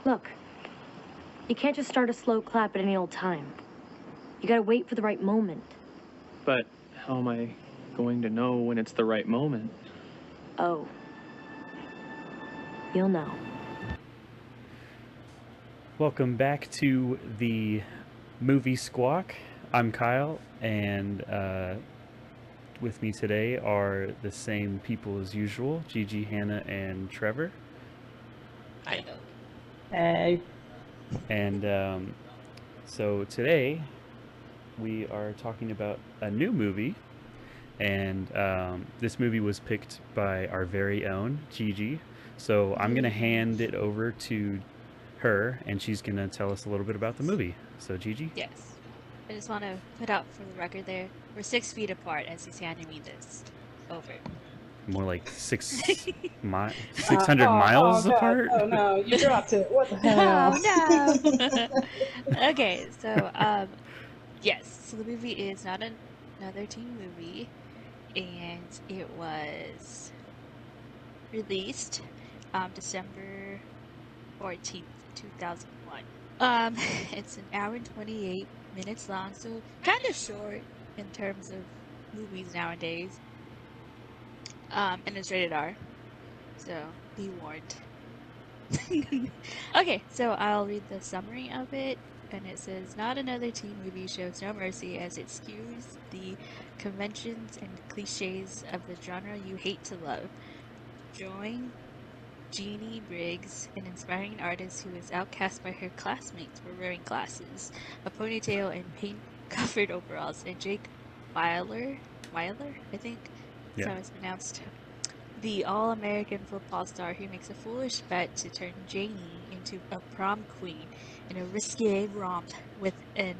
Look, you can't just start a slow clap at any old time. You gotta wait for the right moment. But how am I going to know when it's the right moment? Oh. You'll know. Welcome back to the movie Squawk. I'm Kyle, and with me today are the same people as usual, Gigi, Hannah, and Trevor. Hi. Hey. And so today we are talking about a new movie, and this movie was picked by our very own Gigi. So I'm going to hand it over to her, and she's going to tell us a little bit about the movie. So Gigi? Yes. I just want to put out for the record there, we're 6 feet apart as he's handing me this over. More like 600 miles apart? Oh no, you dropped it. What the hell? Oh no! Okay, so, yes, so the movie is not another teen movie, and it was released December 14th, 2001. It's an hour and 28 minutes long, so kind of short in terms of movies nowadays. And it's rated R, so be warned. Okay, so I'll read the summary of it, and it says, not another teen movie shows no mercy as it skews the conventions and cliches of the genre you hate to love. Join Janie Briggs, an inspiring artist who is outcast by her classmates for wearing glasses, a ponytail, and paint-covered overalls, and Jake Weiler, I think that's how it's pronounced, the all-American football star who makes a foolish bet to turn Janie into a prom queen in a risque romp with an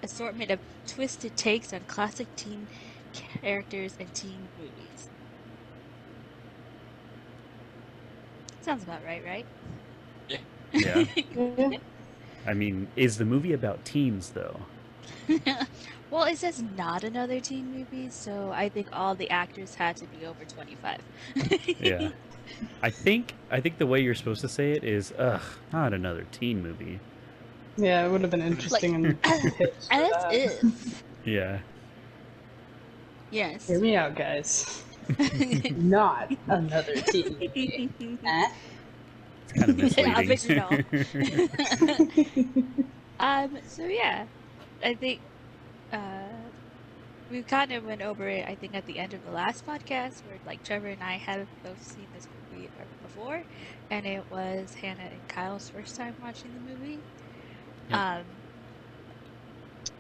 assortment of twisted takes on classic teen characters and teen movies. Sounds about right? Yeah. I mean, is the movie about teens, though? Well, it says not another teen movie, so I think all the actors had to be over 25. Yeah. I think the way you're supposed to say it is, not another teen movie. Yeah, it would have been interesting. As if. Yeah. Yes. Hear me out, guys. Not another teen movie. It's kind of misleading. So yeah, I think we kind of went over it, I think, at the end of the last podcast, where like Trevor and I have both seen this movie before, and it was Hannah and Kyle's first time watching the movie. Yep.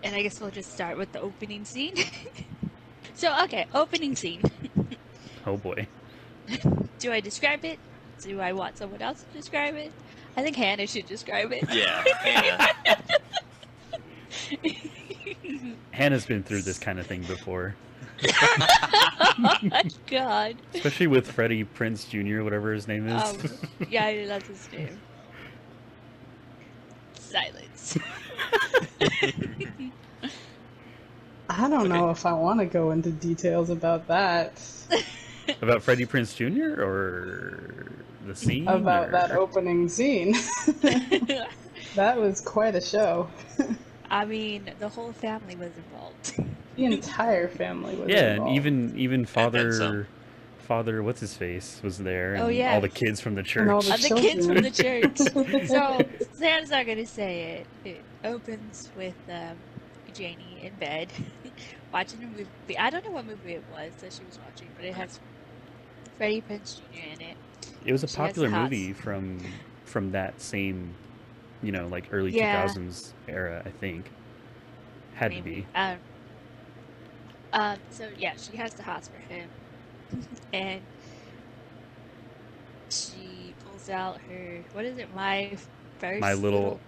And I guess we'll just start with the opening scene. So, okay, opening scene. Oh boy. Do I describe it? Do I want someone else to describe it? I think Hannah should describe it. Yeah, Hannah. Hannah's been through this kind of thing before. Oh my god. Especially with Freddie Prinze Jr., whatever his name is. Yeah, that's his name. Silence. I don't know if I want to go into details about that. About Freddie Prinze Jr. or the scene? About that opening scene. That was quite a show. I mean, the whole family was involved. The entire family was involved. And even Father, what's his face, was there. And Oh, yeah. all the kids from the church. And all The kids from the church. So, Sam's not going to say it. It opens with Janie in bed watching a movie. I don't know what movie it was that she was watching, but it has Freddie Prinze Jr. in it. It was a She popular has movie from that same, like early 2000s era, I think. Had to be. So yeah, she has the hots for him, and she pulls out her, what is it, my little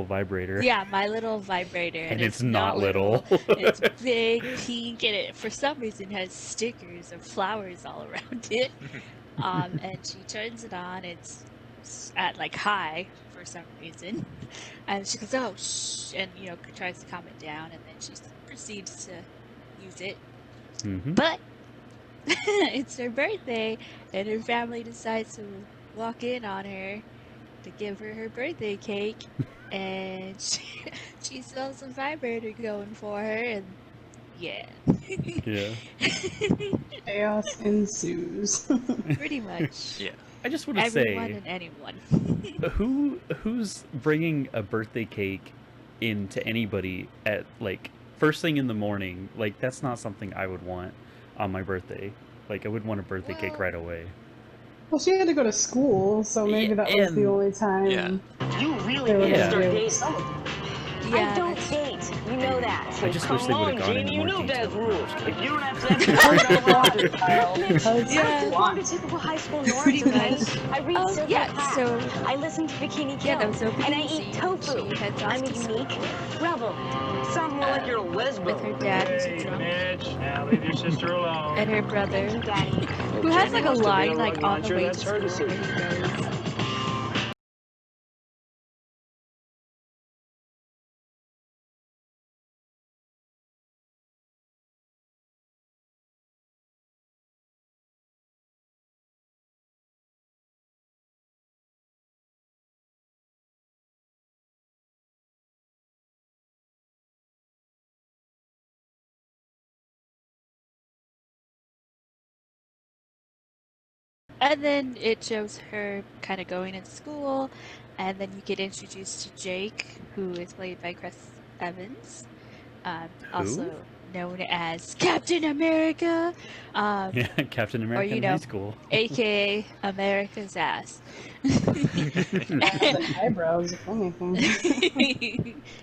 vibrator. Yeah, my little vibrator, and it's not little. It's big, pink, and it for some reason has stickers of flowers all around it. And she turns it on. It's at like high for some reason, and she goes, "Oh, shh," and tries to calm it down, and then she proceeds to use it. Mm-hmm. But it's her birthday, and her family decides to walk in on her to give her her birthday cake, and she saw some vibrator going for her, and yeah. Yeah. Chaos ensues. Pretty much. Yeah. I just want to Everyone say, and anyone. who's bringing a birthday cake into anybody at like first thing in the morning? Like that's not something I would want on my birthday. Like I would want a birthday cake Well- right away. Well, she had to go to school, so maybe Yeah, that was the and- only time. Yeah. You really They were need to Yeah. start gonna be able to dating. celebrate. Yeah, I don't that's- date. You know that. I just wish they would have gone into Janie, more you know detail. Dad's No, rules. I'm just If kidding. you don't have sex, you don't want it. Because Yeah. I conform to typical high school norms, Pretty okay? much. I read Oh, Silver yeah, Cat. so- I listen to Bikini Kill. Yeah, no, so and I beginning eat scene, tofu. she heads off I'm a to unique school rebel. Sound more like you're a lesbian. with her dad, who's a drunk, Mitch, now leave your sister alone. and her brother, Daddy. who has like a wants to be line a like rug on the muncher, way to that's her school where he goes, and then it shows her kind of going into school, and then you get introduced to Jake, who is played by Chris Evans, also known as Captain America, Yeah, Captain America you in know, high school. aka America's ass. the eyebrows, if anything.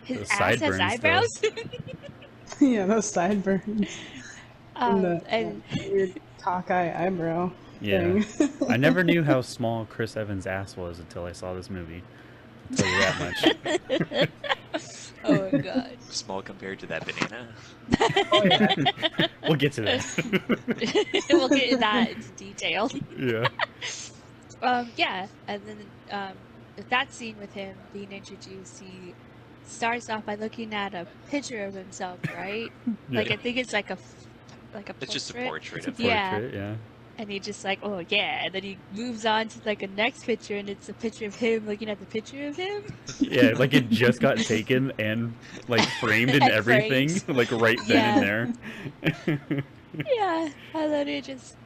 His Those ass has sideburns, though. eyebrows. Yeah, those sideburns. And the and weird cockeye eyebrow Yeah. thing. I never knew how small Chris Evans' ass was until I saw this movie. I'll tell you that much. oh my god. Small compared to that banana. Oh, yeah. We'll get to that. We'll get into that into detail. Yeah. Yeah, and then with that scene with him being introduced, he starts off by looking at a picture of himself, right? Like Yeah. I think it's like a portrait. It's just a portrait It's a of portrait, Yeah. yeah. And he just like, oh yeah, and then he moves on to like a next picture, and it's a picture of him looking at the picture of him. Yeah, like it just got taken and like framed and And everything, framed. like right then and there. Yeah, and then it just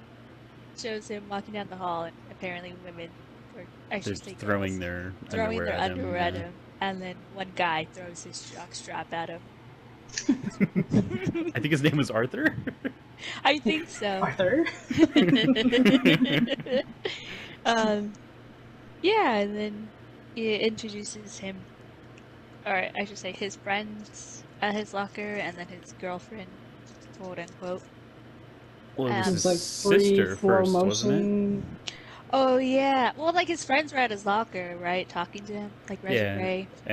shows him walking down the hall, and apparently women, or I They're should say throwing girls, their throwing underwear their at underwear him. at him, and then one guy throws his jockstrap at him. I think his name was Arthur. I think so. Arthur. Yeah, and then he introduces him, or I should say his friends at his locker, and then his girlfriend, quote unquote. Well, it Um, was It his was like sister free flow first, wasn't motion. Oh yeah, well like his friends were at his locker, right, talking to him, like Reggie Yeah. Ray. it?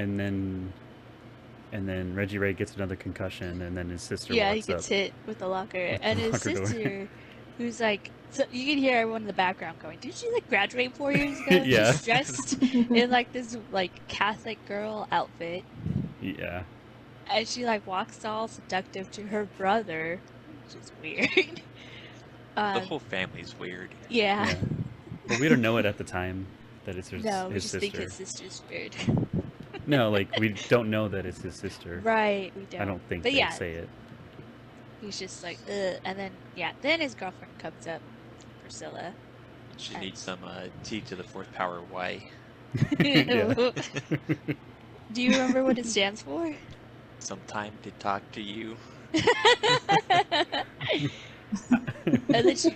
And then Reggie Ray gets another concussion, and then his sister Yeah, he walks gets up. hit with the locker, and the his locker door. sister, who's like, so you can hear everyone in the background going, "Did she like graduate 4 years ago?" Yeah. She's dressed in like this like Catholic girl outfit, Yeah. and she like walks all seductive to her brother, which is weird. The Um, whole family's weird. yeah. Yeah. But we don't know it at the time that it's his, No, we his just sister. think his sister's weird. No, like we don't know that it's his sister. Right, we don't. I don't think But they yeah, say it. he's just like, ugh. And then, yeah, then his girlfriend comes up, Priscilla. She And- needs some T to the fourth power Y. Yeah. Do you remember what it stands for? Some time to talk to you. And then she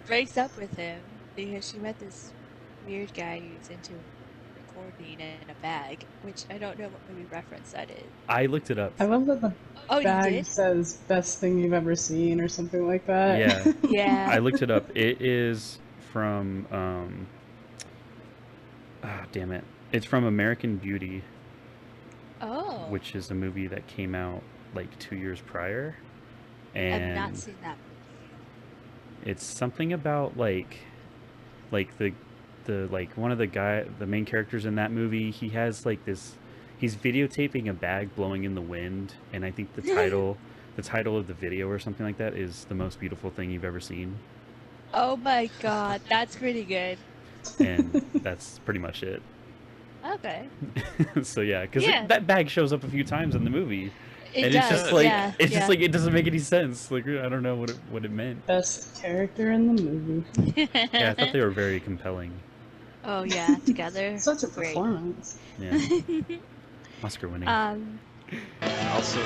breaks up with him because she met this weird guy who's into recording in a bag, which I don't know what movie reference that is. I looked it up. I love that the Oh, you bag did? says best thing you've ever seen or something like that. Yeah. Yeah. I looked it up. It is from damn it. It's from American Beauty, Oh. which is a movie that came out like 2 years prior. I've And not seen that. it's something about like the like one of the main characters in that movie, he has like this, he's videotaping a bag blowing in the wind, and I think the title of the video or something like that is The Most Beautiful Thing You've Ever Seen. Oh my god, that's pretty good. And that's pretty much it. Okay. So yeah, because Yeah. that bag shows up a few times in the movie, It and does. it's just like yeah. it's yeah. just like it doesn't make any sense. Like I don't know what it meant. Best character in the movie. Yeah, I thought they were very compelling. Oh yeah, together. Such a Great. performance. Yeah, Oscar winning. Also,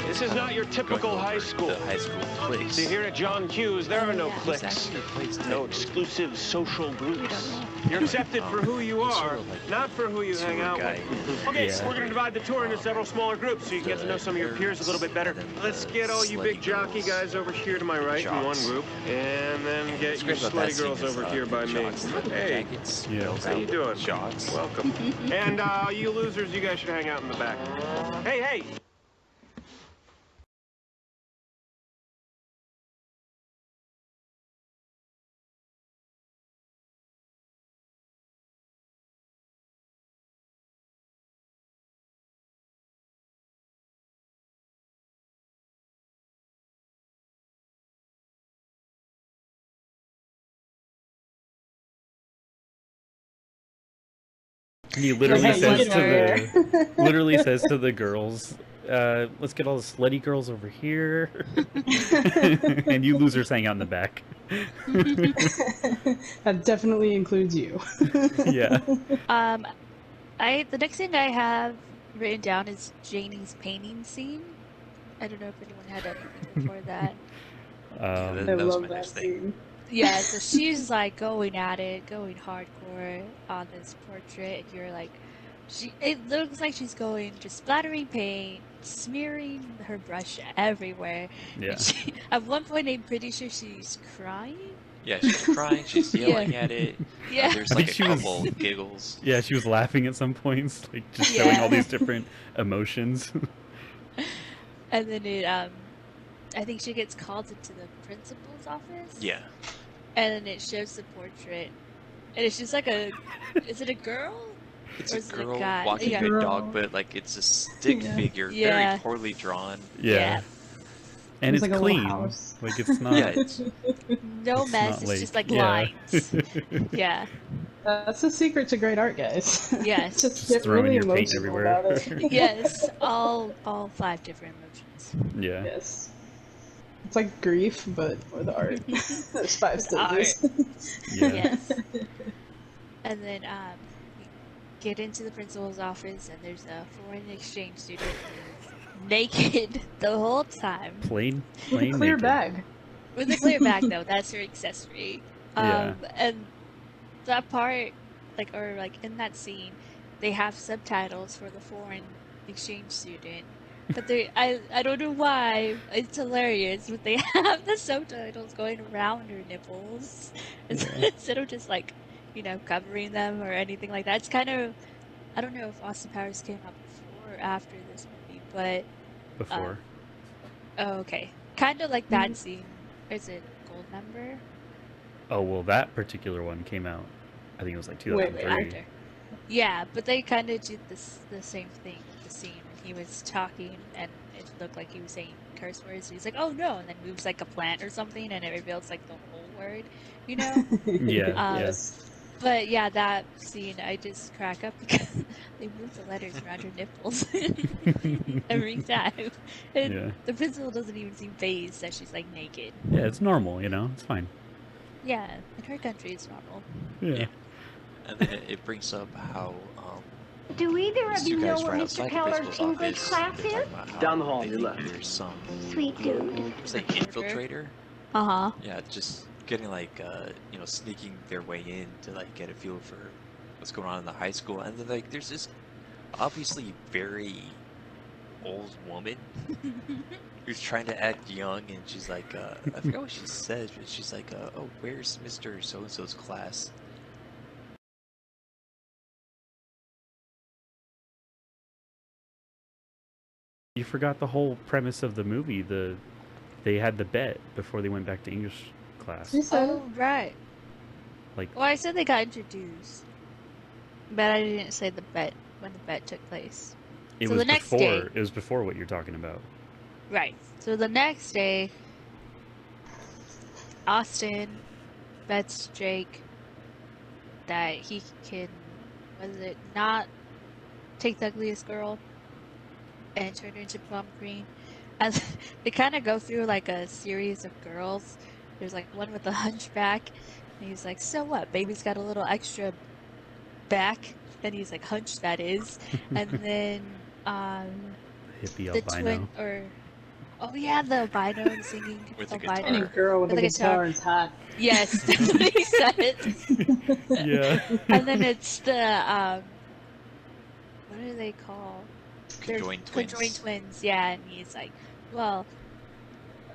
This is not your typical going over high school. The high school cliques. See, here at John Hughes, there are no Yeah. cliques. Exactly, cliques No that- exclusive social We groups. don't know. You're accepted for who you Sort are, of like not for who you hang tour out guide. with. Okay, Yeah. we're going to divide the tour into several smaller groups so you can get to know some of your peers a little bit better. And then Let's the get all you big slutty jockey girls. guys over here to my right in one Jocks. group, and then get What's you great about that slutty girls scene is, over here by me. jocks in the Hey, jackets, Yeah. bells how you out, doing? Jocks. Welcome. And you losers, you guys should hang out in the back. Hey, hey! He literally Hey, says get to over the literally says to the girls, "Let's get all the slutty girls over here, and you losers hang out in the back." That definitely includes you. Yeah. The next thing I have written down is Janie's painting scene. I don't know if anyone had anything before that. Yeah, I that was love my that next thing. scene. Yeah, so she's like going at it, going hardcore on this portrait, and you're like, it looks like she's going, just splattering paint, smearing her brush everywhere. Yeah. And at one point, I'm pretty sure she's crying. Yeah, she's crying, she's yelling at it. Yeah. There's I like think a she was- couple giggles. Yeah, she was laughing at some points, like just showing Yeah. all these different emotions. And then I think she gets called into the principal's office. Yeah. And then it shows the portrait, and it's just like is it a girl? It's Or a is it a girl guy? walking Yeah. a Girl. dog, but like it's a stick Yeah. figure, Yeah. very poorly drawn. Yeah. And It's it's like a little clean. house. Like it's not. Yeah, it's No it's mess. not It's just like yeah. lines. Yeah. That's the secret to great art, guys. Yes. Just Just get throwing really your paint emotional everywhere. about it. Yes. All 5 different emotions. Yeah. Yes. It's like grief, but with art. There's 5 With stages. Yeah. Yes. And then you get into the principal's office, and there's a foreign exchange student who's naked the whole time. Plain With a clear naked. bag. With a clear bag, though, that's her accessory. Yeah. And that part, like in that scene, they have subtitles for the foreign exchange student. But I don't know why. It's hilarious, but they have the subtitles going around her nipples instead of just like, covering them or anything like that. It's kind of, I don't know if Austin Powers came out before or after this movie, but Before. oh, okay, kind of like that scene. Is it Goldmember? Oh well, that particular one came out. I think it was like Wait, 2003. After. Yeah, but they kind of did the same thing with the scene when he was talking and it looked like he was saying curse words. He's like, "Oh no," and then moves like a plant or something, and it reveals like the whole word, Yeah. Yes. But yeah, that scene I just crack up because they move the letters around her nipples every time. And Yeah. the principal doesn't even seem phased that she's like naked. Yeah, it's normal. It's fine. Yeah, in her country it's normal. Yeah. and then it brings up how Do either of these you two know guys where right Mr. outside the Keller's principal's English office. class They're is? talking about how Down the hall, they to the think left. There's some Sweet dude. was like infiltrator. Uh-huh. Yeah, just getting like sneaking their way in to like get a feel for what's going on in the high school, and then like there's this obviously very old woman who's trying to act young, and she's like I forgot what she says, but she's like oh, where's Mr. So and so's class? You forgot the whole premise of the movie. They had the bet before they went back to English class. She said Oh, right. Like, Well, I said they got introduced, but I didn't say the bet when the bet took place. it so was the next before. day- It was before what you're talking about. Right. So the next day, Austin bets Jake that he can, was it not take the ugliest girl and turn her into prom queen. And they kind of go through like a series of girls. There's like one with a hunchback, and he's like, "So what? Baby's got a little extra back," and he's like, "Hunch, that is." And then Hippie the albino. twin, or oh yeah, the albino singing With the albino. Any guitar. girl with a With a guitar guitar. is hot. Yes, that's what he said. Yeah. And then it's the what do they call? They're Conjoined twins. Conjoined twins, yeah. And he's like, well,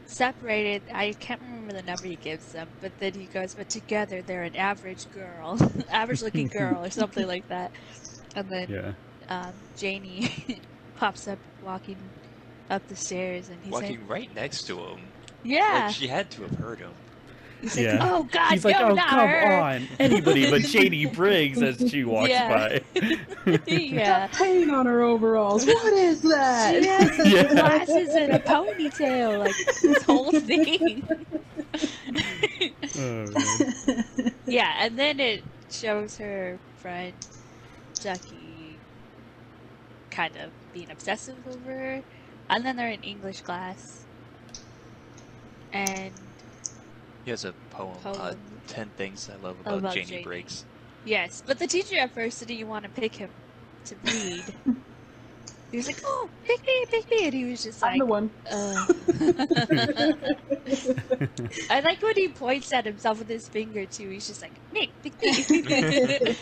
separated. I can't remember the number he gives them, but then he goes, but together they're an average girl, average-looking girl, or something like that. And then Yeah. Janie pops up walking up the stairs, and he's Walking like, right next to him. yeah. Like, she had to have heard him. He's like, Yeah. oh God, He's like, no, oh, not come her. on. Anybody but Janie Briggs as she walks Yeah. by. Yeah. Got paint on her overalls. What is that? She has Yeah. glasses and a ponytail, like this whole thing. Oh, man. Yeah, and then it shows her friend Ducky kind of being obsessive over her, and then they're in English class, and He has a poem, Poem. 10 Things I Love About, About Janie Janie. Briggs. yes, but the teacher at first didn't even want to pick him to read. He was like, "Oh, pick me," and he was just I'm like, the one. I like when he points at himself with his finger too. He's just like, "Me, pick me."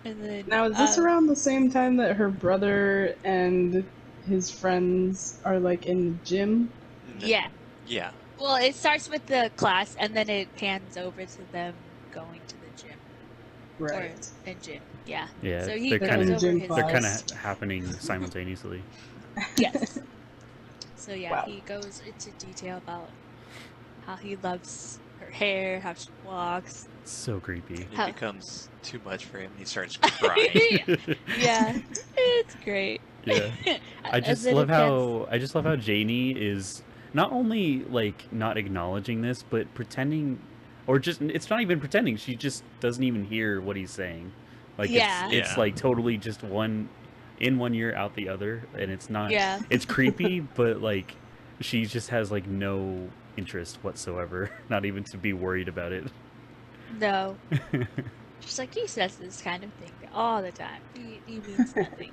And then Now, is this around the same time that her brother and his friends are like in the gym? yeah. Yeah. Well, it starts with the class, and then it pans over to them going to the gym. Right. Or in gym, yeah. Yeah, So he they're goes kind over of Gym his they're kind class. of happening simultaneously. yes. So yeah, Wow. he goes into detail about how he loves her hair, how she walks. It's so creepy. It How- becomes too much for him. He starts crying. Yeah, it's great. Yeah. I And just then love it pans- how Janie is not only like not acknowledging this, but pretending, or just it's not even pretending. She just doesn't even hear what he's saying. Like Yeah. it's Yeah. like totally just one in one ear out the other, and it's not. Yeah. It's creepy, but like she just has like no interest whatsoever. Not even to be worried about it. No. She's like, he says this kind of thing all the time. He means nothing.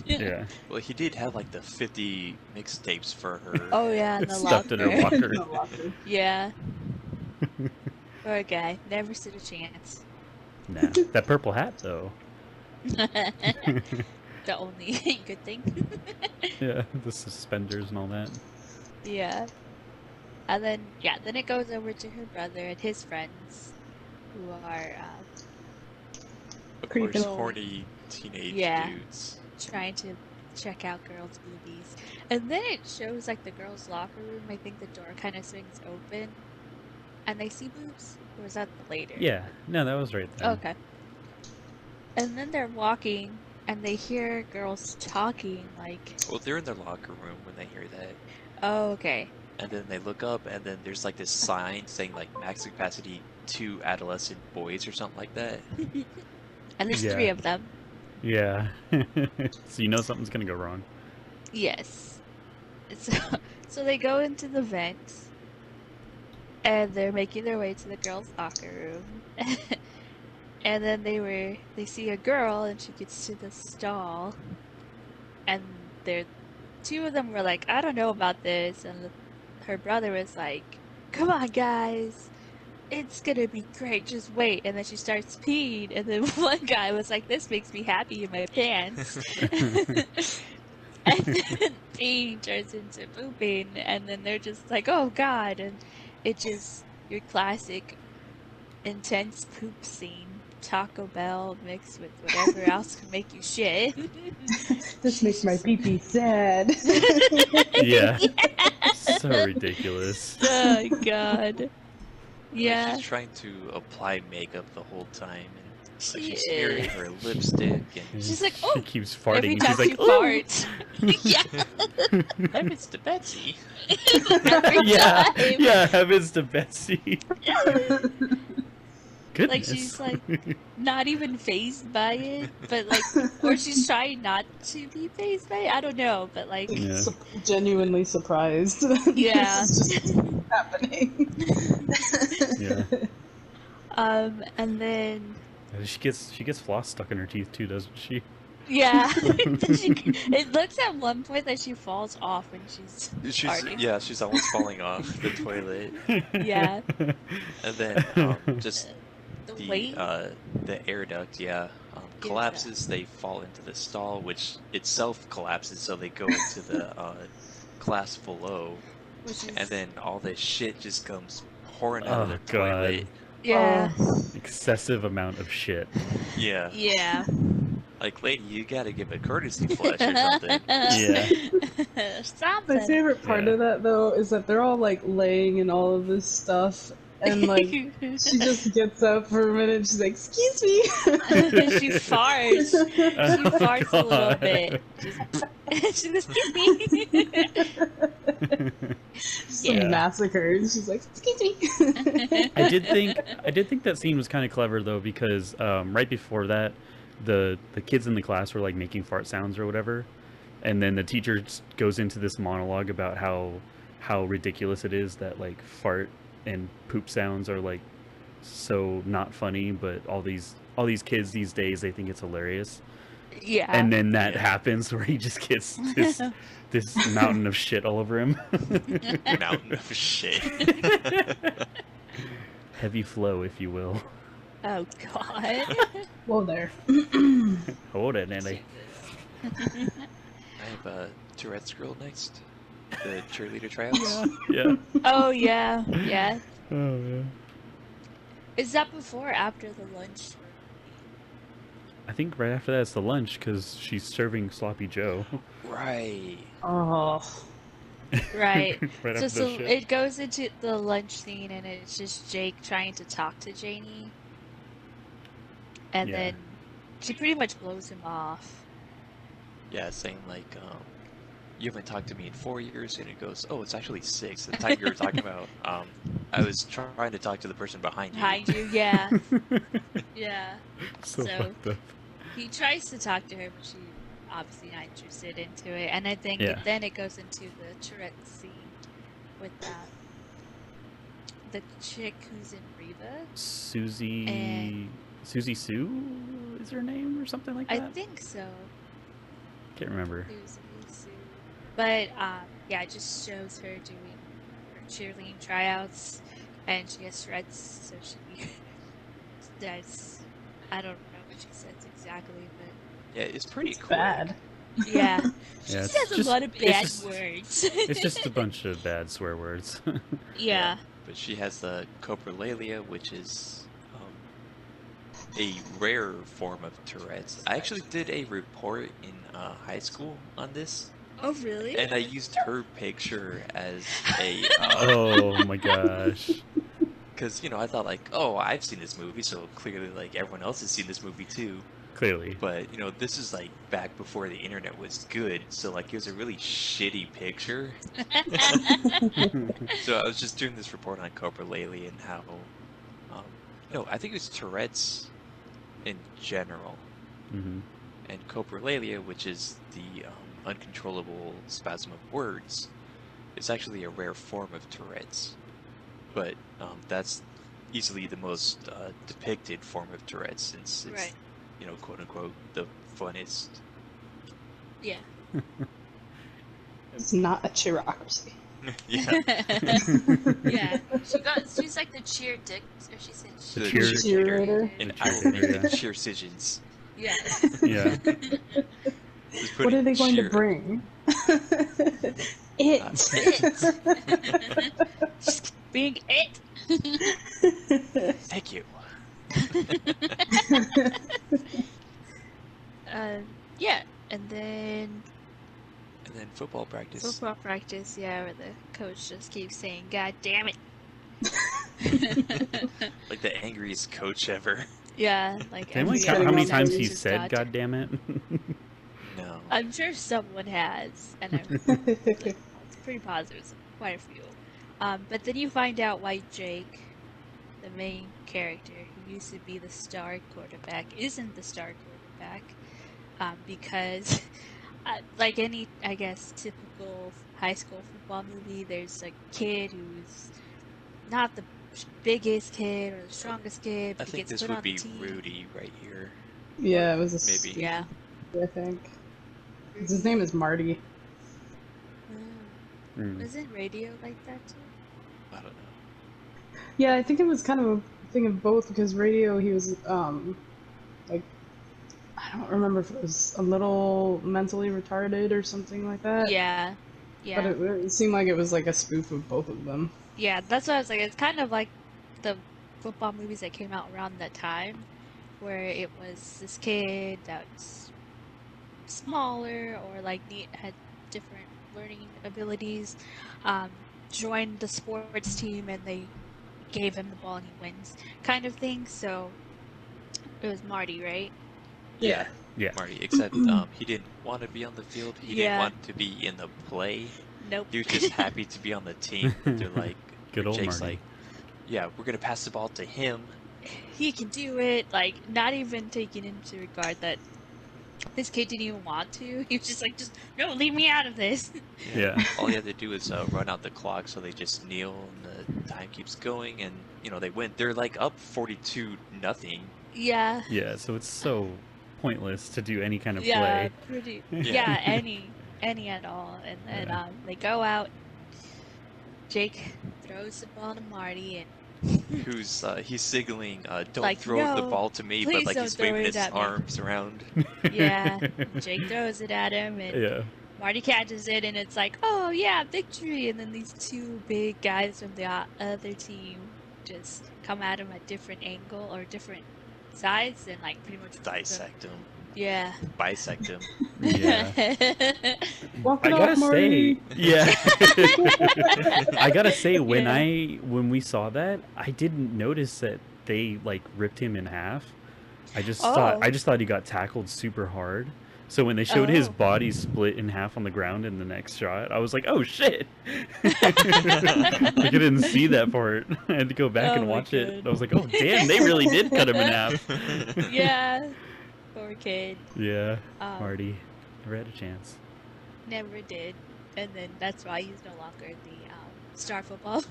Yeah. Well, he did have like the 50 mixtapes for her. Oh yeah, in the Stuffed in her locker. locker. The locker. Yeah. Poor guy. Never stood a chance. Nah. That purple hat though. The only good thing. Yeah. The suspenders and all that. Yeah. And then, yeah, then it goes over to her brother and his friends, who are Of Creepy. course, horny teenage Yeah. dudes. trying to check out girls' boobies. And then it shows, like, the girls' locker room. I think the door kind of swings open, and they see boobs? Or was that later? Yeah. No, that was right then. Okay. And then they're walking, and they hear girls talking, like, Well, they're in their locker room when they hear that. oh, okay. And then they look up, and then there's like this sign saying like max capacity 2 adolescent boys or something like that. And there's Yeah. 3 of them. Yeah. So you know something's gonna go wrong. Yes. So they go into the vent, and they're making their way to the girls' locker room. And then they see a girl, and she gets to the stall, and they're 2 of them were like, I don't know about this, and her brother was like, come on guys, it's gonna be great, just wait. And then she starts peeing, and then one guy was like, this makes me happy in my pants. And then peeing turns into pooping, and then they're just like, oh god, and it just, your classic intense poop scene. Taco Bell mixed with whatever else could make you shit. This makes my pee-pee sad. Yeah. So ridiculous. Oh god. Like, Yeah. she's trying to apply makeup the whole time, and like, She she's smearing is. her lipstick, and She's like, She oh, keeps every farting and time she's she like, "Ooh." farts. Yeah. heavens to Betsy. Every Yeah. time. Yeah, heavens to Betsy. Because goodness. Like she's like not even fazed by it, but like, or she's trying not to be fazed by it. I don't know, but like, Yeah. Genuinely surprised. Yeah. This is just happening. Yeah. And then She gets floss stuck in her teeth too, doesn't she? yeah, it looks at one point that she falls off when she's farting. She's almost falling off the toilet, Yeah, and then just the weight. the air duct, collapses. They fall into the stall, which itself collapses, so they go into the class below, Which is, and then all this shit just comes pouring out of the God. toilet. yeah, Excessive amount of shit. Yeah, yeah. like lady, you gotta give a courtesy flush or something. Yeah. Something. My favorite part Yeah. of that, though, is that they're all like laying in all of this stuff, and like she just gets up for a minute. And she's like, "Excuse me." She farts. She farts a little God. bit. She goes, "Excuse me." She's Yeah. like massacred. She's like, "Excuse me." I did think that scene was kind of clever though, because right before that, the kids in the class were like making fart sounds or whatever, and then the teacher goes into this monologue about how ridiculous it is that like fart and poop sounds are like so not funny, but all these kids these days, they think it's hilarious. Yeah. And then that happens where he just gets this mountain of shit all over him. Mountain of shit. Heavy flow, if you will. Oh God. Whoa there. Hold it, Nelly. I have Tourette's girl next. The cheerleader tryouts. Yeah. Oh yeah, yeah. Oh yeah. Is that before or after the lunch? I think right after that it's the lunch, because she's serving Sloppy Joe. Right. Oh. Right. Right So, after the shit. it goes into the lunch scene, and it's just Jake trying to talk to Janie, and Yeah. then she pretty much blows him off. Yeah, saying like, you haven't talked to me in 4 years, and it goes, oh, it's actually 6. The time you were talking about, I was trying to talk to the person behind you. Behind you, yeah, yeah. So so- fucked up. He tries to talk to her, but she obviously not interested into it. And I think Yeah. then it goes into the Tourette scene with the chick who's in Reba. Susie And- Susie Sue is her name or something like that? I think so. Can't remember. Susie Sue. But yeah, it just shows her doing her cheerleading tryouts, and she has Tourette's, so she that's I don't know what she says exactly, but Yeah, it's pretty It's quick. bad. yeah, she Yeah, it's says just- a lot of it's bad just- words. It's just a bunch of bad swear words. yeah. But she has the coprolalia, which is a rare form of Tourette's. I actually did a report in high school on this, Oh really? and I used her picture as a Oh my gosh. because I thought like, oh, I've seen this movie, so clearly like everyone else has seen this movie too. Clearly. But this is like back before the internet was good, so like it was a really shitty picture. So I was just doing this report on coprolalia and how, no, I think it was Tourette's in general, Hmm. and coprolalia, which is the uncontrollable spasm of words, is actually a rare form of Tourette's. But that's easily the most depicted form of Tourette's, since it's, Right. quote unquote, the funnest. Yeah. It's not a cheerocracy. Yeah. Yeah. She's like the cheer dick, or she said The The cheer- Cheerleader. And The I will make cheerleader, the yeah. cheer decisions. Yeah. Yeah. Just What are putting they going to cheer- bring? It. Just being it. Thank you. Yeah, and then And then football practice. football practice, yeah, where the coach just keeps saying, "God damn it." Like the angriest coach ever. Yeah, like Can anyone every count how other many times sentence he is said "God damn it"? No. I'm sure someone has, and I'm pretty positive it's quite a few. But then you find out why Jake the main character who used to be the star quarterback isn't the star quarterback, because like any, I guess, typical high school football movie, there's a kid who's not the biggest kid or the strongest kid, I but he think gets this put would on the be team. Rudy right here. Yeah, it was a Maybe. Steve, Yeah. I think. His name is Marty. Isn't radio like that too? I don't know. Yeah, I think it was kind of a thing of both because radio, he was like, I don't remember if it was a little mentally retarded or something like that. Yeah. But Yeah. it seemed like it was like a spoof of both of them. Yeah, that's what I was like. It's kind of like the football movies that came out around that time, where it was this kid that's smaller or like had different learning abilities, joined the sports team and they gave him the ball and he wins, kind of thing. So it was Marty, right? Yeah. Yeah. Marty, except he didn't want to be on the field. He didn't Yeah. want to be in the play. Nope. He was just happy to be on the team. They're like, Good old Jake's Marty. like, yeah, we're gonna pass the ball to him. He can do it. Like, not even taking into regard that this kid didn't even want to. He was just like, no, leave me out of this. Yeah. All you have to do is run out the clock, so they just kneel and the time keeps going, and they win. They're like up 42-0. Yeah. Yeah, so it's so pointless to do any kind of Yeah, play. pretty. Yeah. Yeah, any at all. And then Yeah. they go out. Jake throws the ball to Marty, and Who's he's signaling, don't Like, throw the "No, ball to me," please but like don't he's throw waving it his at me. arms around. yeah, Jake throws it at him, and Yeah. Marty catches it, and it's like, oh yeah, victory! And then these two big guys from the other team just come at him at different angle or different sides, and like pretty much Dissect him, Yeah. bisect him. Yeah. Walk I it gotta off, Marty. say, yeah. I gotta say, when Yeah. when we saw that, I didn't notice that they like ripped him in half. I just thought he got tackled super hard. So when they showed his Oh. body split in half on the ground in the next shot, I was like, "Oh shit!" I didn't see that part. I had to go back Oh and my watch it. God. I was like, "Oh damn, they really did cut him in half." Yeah. Poor kid. Yeah, Um, Marty never had a chance. Never did. And then that's why he's no longer the star football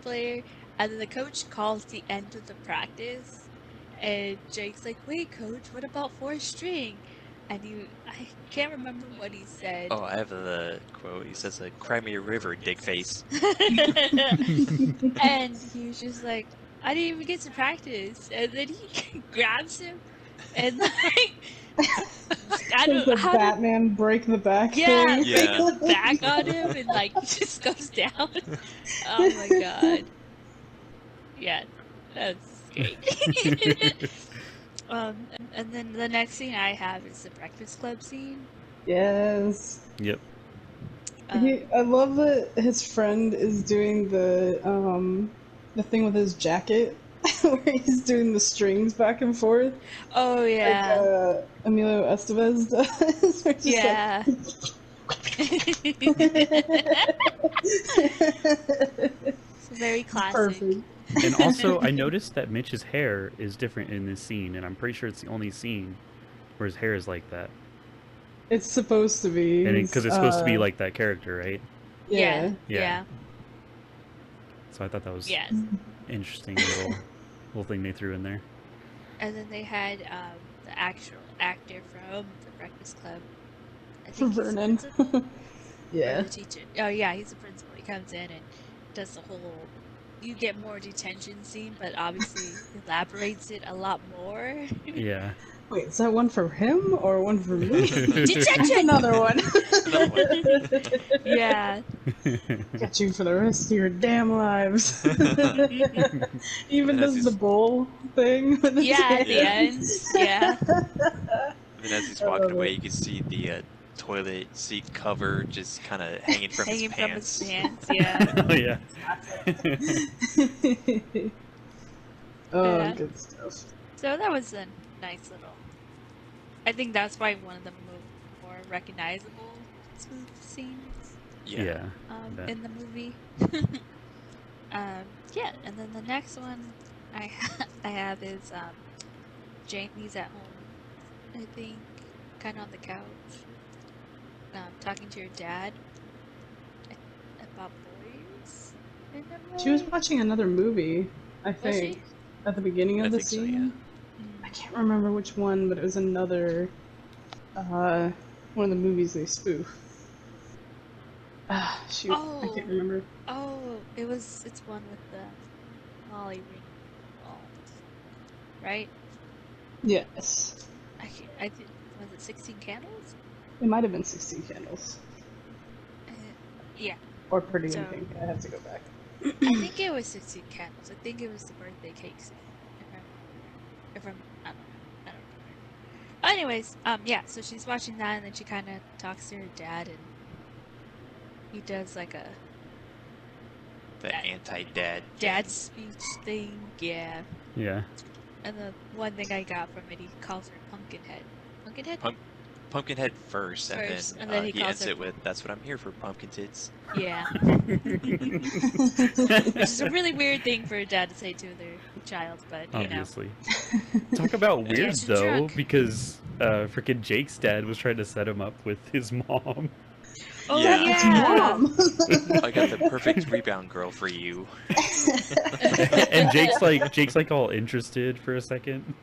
player. And then the coach calls the end of the practice. And Jake's like, wait, coach, what about fourth string? And I can't remember what he said. Oh, I have the quote. He says, "Cry me a river, dick face." And he was just like, I didn't even get to practice. And then he grabs him and like, I Does don't the how did, Batman break the back yeah, thing? Yeah. break the back on him and like he just goes down. Oh my god. Yeah, that's great. And then the next scene I have is the Breakfast Club scene. Yes. Yep. I love that his friend is doing the thing with his jacket where he's doing the strings back and forth. Oh yeah. Like Emilio Estevez does. Where it's just Yeah. It's very classic. Perfect. And also, I noticed that Mitch's hair is different in this scene, and I'm pretty sure it's the only scene where his hair is like that. It's supposed to be. And because it's supposed to be like that character, right? Yeah. Yeah. Yeah. So I thought that was Yes. interesting little thing they threw in there. And then they had the actual actor from the Breakfast Club. I think he's the Vernon. principal or Yeah. the teacher. Oh yeah, he's the principal. He comes in and does the whole you get more detention scene, but obviously elaborates it a lot more. Yeah. Wait, is that one for him or one for me? Detention! Another one. Yeah. Got you for the rest of your damn lives. Even And does as the he's- bowl thing with his Yeah, at the hands. end. Yeah. And then as he's I walking love away, it. you can see the toilet seat cover just kind of hanging from Hanging his from pants. his pants, yeah. Oh yeah. Oh, Yeah. good stuff. So that was a nice little. I think that's probably one of the more recognizable spoof scenes Yeah. Yeah. bet. in the movie. Yeah, and then the next one I have is Janie's at home, I think, kind of on the couch, talking to her dad about boys. In a She was way. watching another movie, I Was she? think, at the beginning of I the think so, yeah. scene. I can't remember which one, but it was another, one of the movies they spoof. Shoot, I can't remember. Oh, it's one with the Molly Ringwald, right? Yes. I think, was it 16 Candles? It might have been 16 Candles. Yeah. Or Pretty in So- Pink. I have to go back. I think it was 16 Candles. I think it was the birthday cake scene. If I'm, I don't know. Anyways, yeah, so she's watching that and then she kind of talks to her dad and he does like a The anti-dad. dad speech thing, yeah. Yeah. And the one thing I got from it, he calls her Pumpkinhead. Pumpkinhead? Pumpkinhead first, First, and and then, then he he calls ends her- it with, "That's what I'm here for, pumpkin tits." Yeah. Which is a really weird thing for a dad to say to their child, but you know. Obviously. Talk about weird Catch the though, truck. because freaking Jake's dad was trying to set him up with his mom. Oh Yeah. yeah. Mom! I got the perfect rebound girl for you. And Jake's like all interested for a second,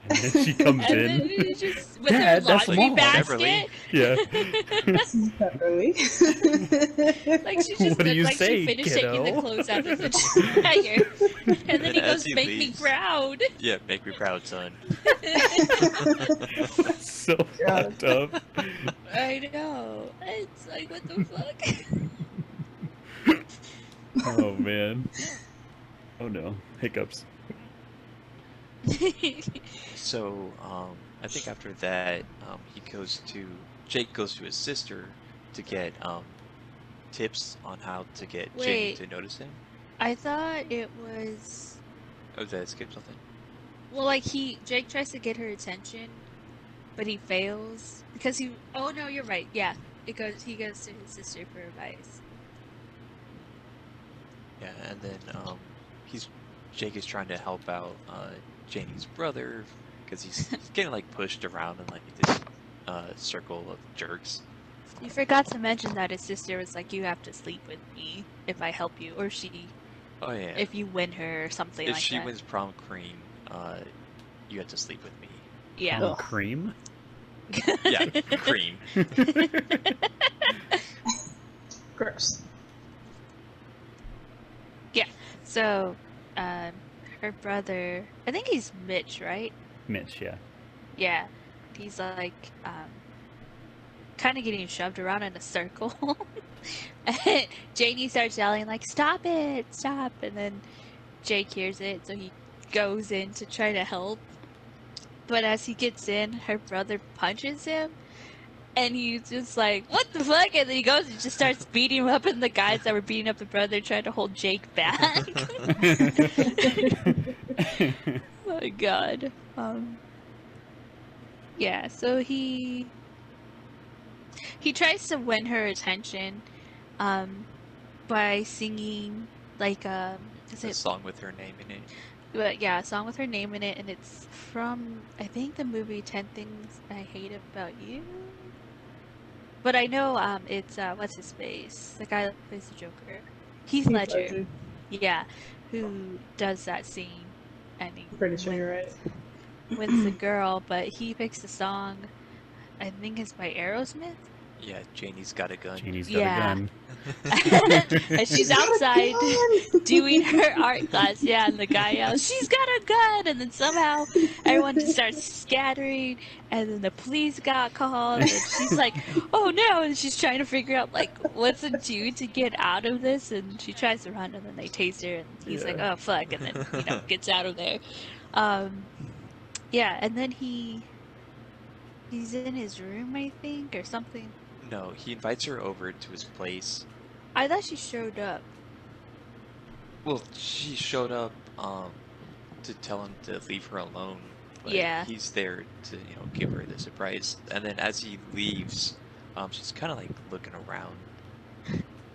and then she comes And in. then he just with Dad, her that's laundry Mom. basket. Yeah. Beverly. Like she just What do you like say, she finished taking the kiddo? clothes out of the dryer. And then he as goes, he "Make me leaves- proud." Yeah, make me proud, son. So fucked up. I know. It's like, what the fuck? Oh, Oh man. Oh no. Hiccups. So, I think after that, Jake goes to his sister to get tips on how to get Janie Wait. to notice him. I thought it was Oh, did I skip something? well, like Jake tries to get her attention, but he fails because he. Oh no, you're right. Yeah, he goes to his sister for advice. Yeah, and then Jake is trying to help out Janie's brother because he's getting like pushed around in like this circle of jerks. You forgot to mention that his sister was like, "You have to sleep with me if I help you," or Oh yeah. if you win her, or something If like she that. wins prom cream, you have to sleep with me. Yeah. Oh, cream? Yeah, cream. Gross. So, her brother, I think he's Mitch, right? Mitch, yeah. Yeah. He's like, kind of getting shoved around in a circle. And Janie starts yelling, like, "Stop it! Stop!" And then Jake hears it, so he goes in to try to help. But as he gets in, her brother punches him. And he's just like, "What the fuck?" And then he goes and just starts beating him up, and the guys that were beating up the brother trying to hold Jake back. Oh my god. Yeah, so he tries to win her attention by singing like is A it song with her name in it. but yeah, a song with her name in it, and it's from I think the movie 10 Things I Hate About You. But I know it's what's his face? The guy that plays the Joker. Heath Ledger. Yeah, who does that scene and he Pretty sure you're right. wins the girl, but he picks the song I think it's by Aerosmith. Yeah, Janie's got a gun. Janie's got Yeah. a gun. And she's outside doing her art class, yeah, and the guy yells, "She's got a gun!" And then somehow everyone just starts scattering, and then the police got called, and she's like, "Oh no!" And she's trying to figure out, like, what to do to get out of this, and she tries to run, and then they tase her, and he's like, "Oh fuck," and then, gets out of there. Yeah, and then he's in his room, I think, or something. No, he invites her over to his place. I thought she showed up. Well, she showed up to tell him to leave her alone. But Yeah. he's there to, give her the surprise. And then as he leaves, she's kind of like looking around.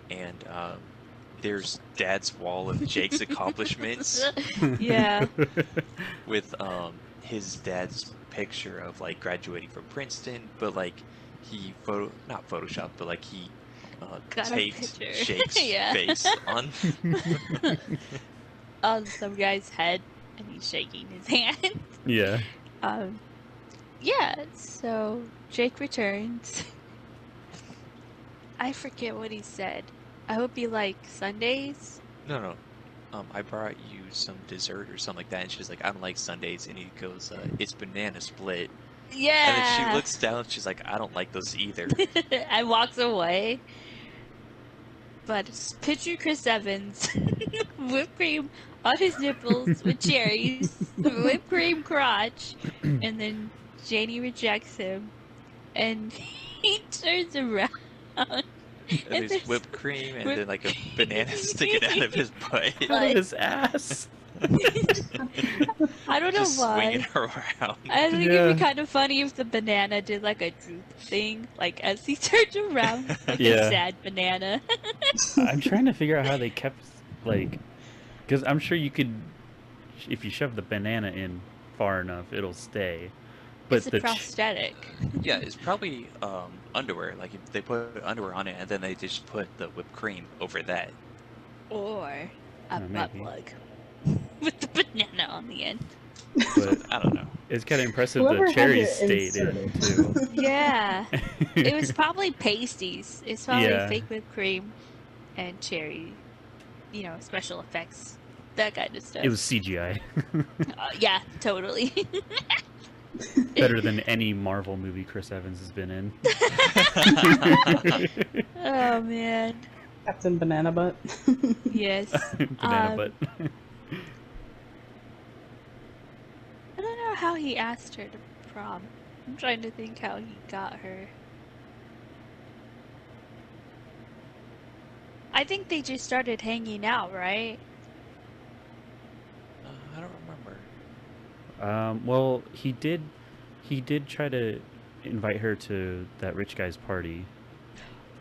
And there's Dad's wall of Jake's accomplishments Yeah. with his dad's picture of like graduating from Princeton, but like he not photoshopped, but like he Got a taped picture. Jake's Yeah. face on. On some guy's head, and he's shaking his hand. Yeah. Yeah, so Jake returns. I forget what he said. I hope you like Sundays. No. I brought you some dessert or something like that, and she's like, I don't like Sundays, and he goes, it's banana split. Yeah. And then she looks down, and she's like, I don't like those either. And walks away. But picture Chris Evans, whipped cream on his nipples with cherries, whipped cream crotch, and then Janie rejects him, and he turns around. And there's whipped cream, and then like a banana sticking out of his butt. Out of his ass. I don't know Just why. swinging around. I think Yeah. it'd be kind of funny if the banana did like a droop thing, like as he turned around, like Yeah. a sad banana. I'm trying to figure out how they kept, like, because I'm sure you could, if you shove the banana in far enough, it'll stay. But It's a the prosthetic. Yeah, it's probably underwear. Like if they put underwear on it, and then they just put the whipped cream over that. Or a butt maybe. plug with the banana on the end. but I don't know. it's kind of impressive Whoever the had cherries it stayed in inserted. too. Yeah. It was probably pasties. It's probably Yeah. fake whipped cream and cherry, special effects, that kind of stuff. It was CGI. Yeah, totally. Better than any Marvel movie Chris Evans has been in. Oh man. Captain Banana Butt. Yes. Banana butt. I don't know how he asked her to prom. I'm trying to think how he got her. I think they just started hanging out, right? I don't remember. Well, he did try to invite her to that rich guy's party.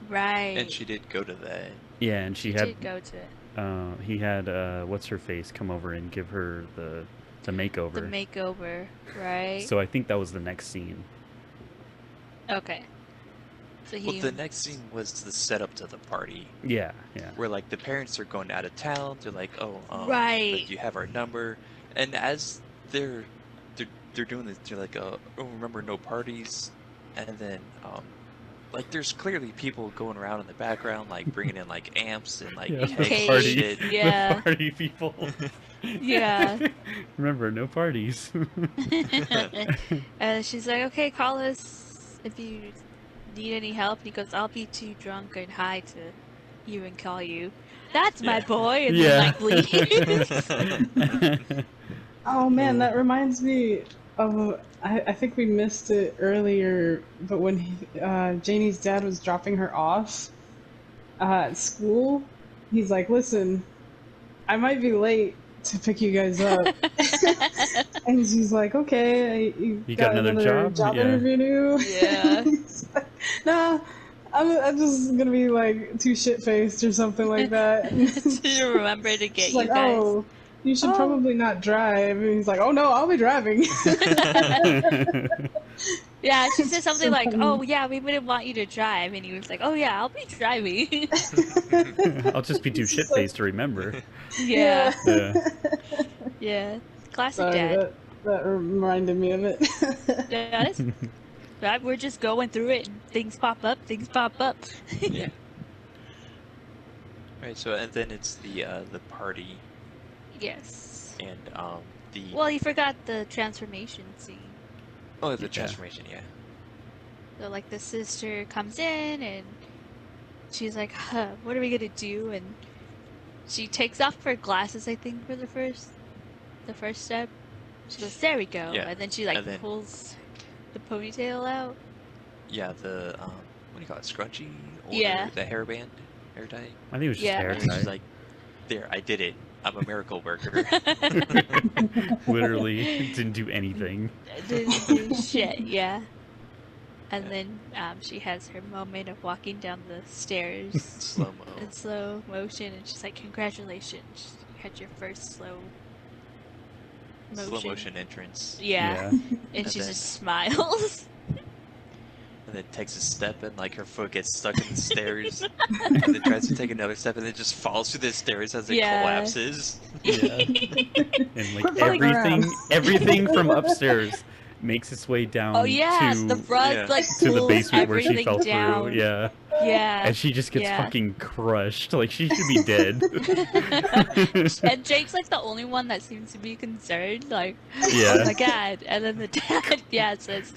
Right. And she did go to that. Yeah, and she She had did go to it. he had what's her face come over and give her the makeover. The makeover, right? So I think that was the next scene. Okay. So he. Well, the next scene was the setup to the party, Yeah. where like the parents are going out of town. They're like, "Oh, Right. like, you have our number," and as they're doing this, they're like, "Oh, remember no parties," and then like there's clearly people going around in the background, like bringing in like amps and like Yeah, kegs Okay. and party. shit. Yeah. Party people. Yeah. Remember, no parties. She's like, okay, call us if you need any help. And he goes, I'll be too drunk and high to even call you. That's my Yeah. boy. And Yeah. then like leaves. Oh man, that reminds me of I think we missed it earlier, but when Janie's dad was dropping her off at school, he's like, "Listen, I might be late to pick you guys up," and she's like, "Okay, you got another job? Yeah. interview to do?" Yeah. He's like, "Nah, I'm just gonna be like too shit faced or something like that." To remember to get She's you like, guys. "Oh, you should Oh. probably not drive." And he's like, "Oh no, I'll be driving." Yeah, she said something So like, funny. oh yeah, we wouldn't want you to drive. And he was like, oh yeah, I'll be driving. I'll just be too It's shit just like- faced to remember. Yeah. Yeah. Yeah. Classic Sorry, dad. that reminded me of it. Yeah, right, we're just going through it and things pop up, Yeah. Right. So and then it's the party Yes. and the Well, you forgot the transformation scene. the Yeah. transformation. Yeah. So, like, the sister comes in and she's like, huh, what are we gonna do? And she takes off her glasses, I think, for the first step. She goes, there we go. Yeah, And then she, like, and then- pulls the ponytail out. Yeah. The what do you call it? Scrunchie. Or Yeah. The hairband, hair tie. I think it was just Yeah. hair And she's tie. like, "There, I did it. I'm a miracle worker." Literally didn't do anything. Didn't do shit, yeah. And then she has her moment of walking down the stairs Slow-mo. in slow motion, and she's like, "Congratulations, you had your first slow Slow-motion entrance. Yeah. Yeah. And she then- just smiles. And then takes a step and like her foot gets stuck in the stairs. And then tries to take another step and then just falls through the stairs as it Yeah. collapses. Yeah. And like Quit fucking around. everything from upstairs makes its way down Oh yeah, to the rug yeah. like to the pulls basement where she everything fell down. through. Yeah. Yeah. And she just gets Yeah. fucking crushed. Like she should be dead. And Jake's like the only one that seems to be concerned, like, Yeah. oh my god. And then the dad, says,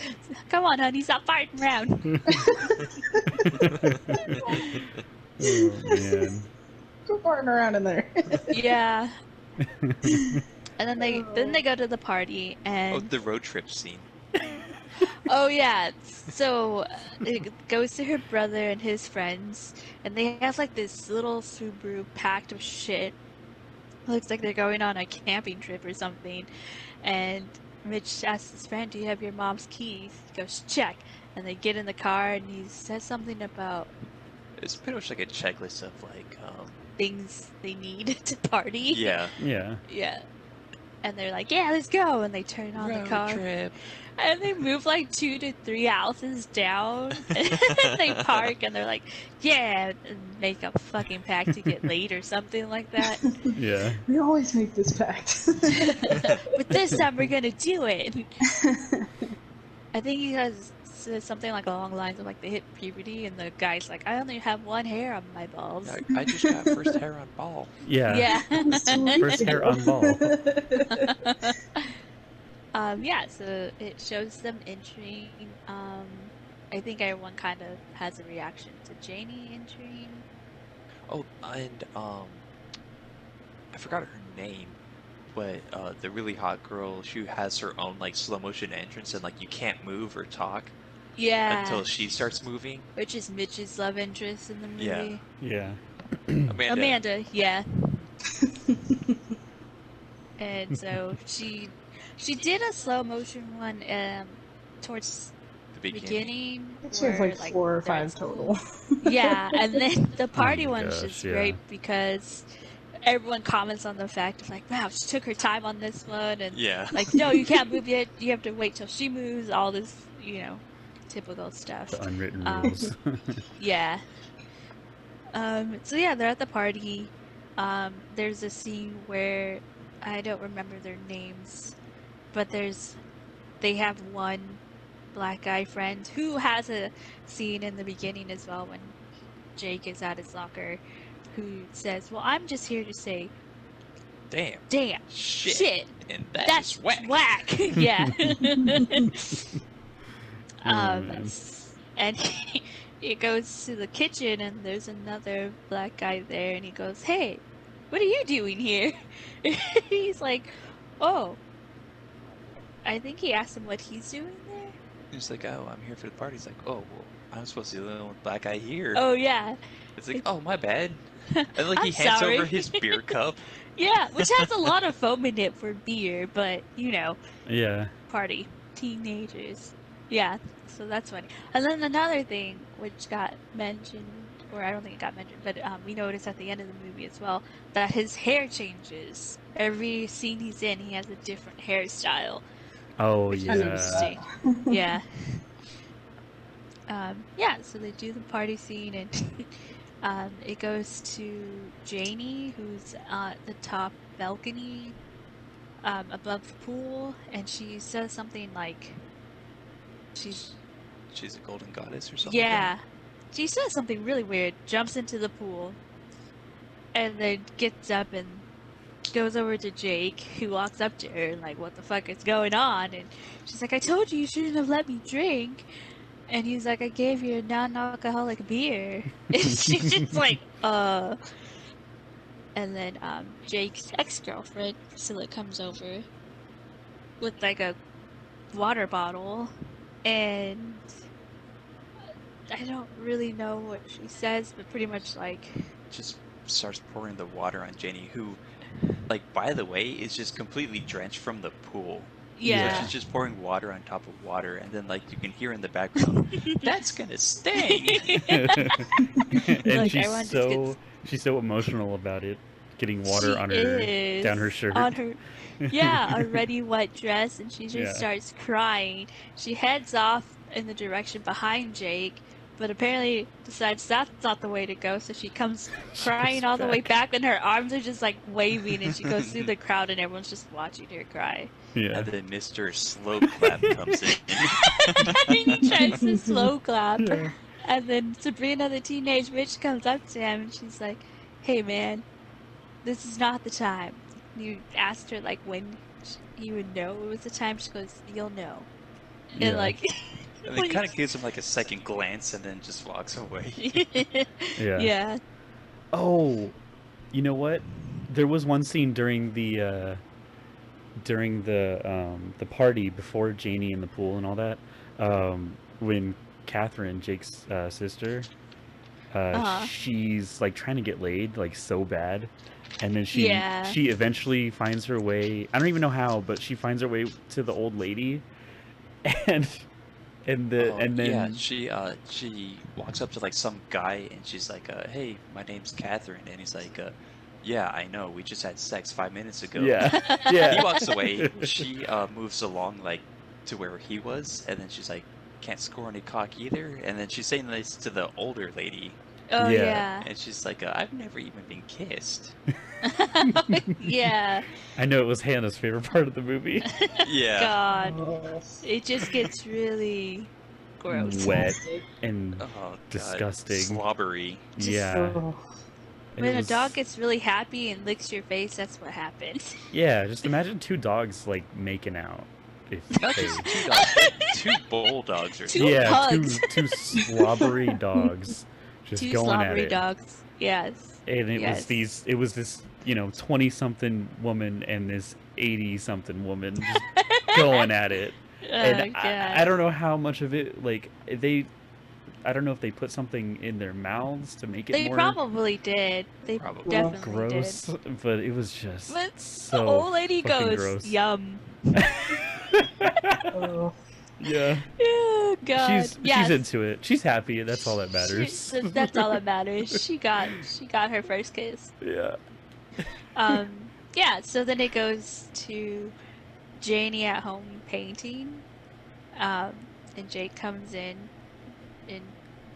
"Come on, honey, stop farting around." Oh man. Go farting around in there. Yeah. And then they go to the party Oh, and the road trip scene. oh yeah, so it goes to her brother and his friends, and they have like this little Subaru packed of shit. Looks like they're going on a camping trip or something. And Mitch asks his friend, "Do you have your mom's keys?" He goes, "Check." And they get in the car, and he says something about It's pretty much like a checklist of like, things they need to party. yeah. Yeah. Yeah. And they're like, "Yeah, let's go." And they turn on the Road car. trip. And they move like 2 to 3 houses down. And they park and they're like, "Yeah," and make a fucking pact to get late or something like that. Yeah. We always make this pact. But this time we're gonna do it. I think he says something like along the lines of like they hit puberty, and the guy's like, "I only have one hair on my balls." I just got first hair on ball. Yeah. Yeah. First hair on ball. Yeah, so it shows them entering. I think everyone kind of has a reaction to Janie entering. Oh, and I forgot her name, but the really hot girl, she has her own like slow motion entrance, and like you can't move or talk Yeah. until she starts moving. Which is Mitch's love interest in the movie. Yeah. Yeah. Amanda. Yeah. And so she did a slow motion one towards The the beginning. beginning. She has where, like 4 or they're 5 at school. total. Yeah, and then the party my one's gosh, just yeah. great because everyone comments on the fact of like, "Wow, she took her time on this one," and Yeah. like, "No, you can't move yet. You have to wait till she moves." All this, typical stuff. The unwritten Um, rules. Yeah. So yeah, they're at the party. There's a scene where I don't remember their names, but they have one black guy friend who has a scene in the beginning as well when Jake is at his locker, who says, "Well, I'm just here to say, Damn. damn, Shit. And that's whack. whack." Yeah. man. And he goes to the kitchen, and there's another black guy there, and he goes, "Hey, what are you doing here?" He's like, "Oh." I think he asked him what he's doing there. He's like, "Oh, I'm here for the party." He's like, "Oh, well, I'm supposed to be the only black guy here." Oh, yeah. It's like, "Oh, my bad." And like he I'm hands sorry. over his beer cup. Yeah, which has a lot of foam in it for beer, but, Yeah. party. Teenagers. Yeah, so that's funny. And then another thing, which got mentioned, or I don't think it got mentioned, but we noticed at the end of the movie as well, that his hair changes. Every scene he's in, he has a different hairstyle. Oh Which is yeah. interesting. Yeah. Yeah, so they do the party scene, and it goes to Janie, who's at the top balcony above the pool, and she says something like, she's She's a golden goddess or something. yeah, she says something really weird, jumps into the pool, and then gets up and goes over to Jake, who walks up to her and like, "What the fuck is going on?" And she's like, "I told you shouldn't have let me drink." And he's like, "I gave you a non-alcoholic beer." And she's just like, And then Jake's ex-girlfriend, Priscilla, comes over with like a water bottle, and I don't really know what she says, but pretty much like, Just starts pouring the water on Janie, who, like, by the way, is just completely drenched from the pool. Yeah. She's just pouring water on top of water, and then like you can hear in the background, "That's gonna sting." And Like, everyone just she's so emotional about it, getting water She on her is down her shirt. on her, yeah, already wet dress, and she just Yeah. starts crying. She heads off in the direction behind Jake, but apparently decides that's not the way to go. So she comes crying all the way back, and her arms are just like waving, and she goes through the crowd, and everyone's just watching her cry. Yeah. And then Mr. Slow Clap comes in. He tries to slow clap, Yeah. and then Sabrina, the teenage witch, comes up to him, and she's like, "Hey, man, this is not the time." You asked her like when he would know it was the time. She goes, "You'll know." Yeah. And like, And it kind of gives him like a second glance, and then just walks away. Yeah. yeah. Oh, you know what? There was one scene during the party before Janie in the pool and all that, when Catherine, Jake's sister, she's like trying to get laid like so bad, and then she eventually finds her way. I don't even know how, but she finds her way to the old lady, and then yeah, she walks up to like some guy, and she's like, "Hey, my name's Catherine," and he's like, "Yeah, I know. We just had sex 5 minutes ago." yeah, yeah. He walks away. She moves along like to where he was, and then she's like, "Can't score any cock either." And then she's saying this to the older lady, Oh Yeah. yeah. and she's like, "I've never even been kissed." Yeah. I know it was Hannah's favorite part of the movie. Yeah. God, it just gets really gross. Wet and Oh, God. disgusting. Slobbery. Yeah. Oh. It When a was- dog gets really happy and licks your face, that's what happens. Yeah, just imagine two dogs like making out. If Not they... just two dogs, two bulldogs or Two something. yeah, pugs. two slobbery dogs just Two going at slobbery it. dogs. Yes. And it Yes. was this 20-something woman and this 80-something woman just going at it. And God. I don't know how much of it I don't know if they put something in their mouths to make it They more probably did. They Probably. definitely gross, did. but it was just But so the old lady fucking goes, gross. "Yum." Oh. Yeah. Oh God. She's Yes. into it. She's happy. That's all that matters. That's all that matters. She got her first kiss. Yeah. Yeah, so then it goes to Janie at home painting. And Jake comes in and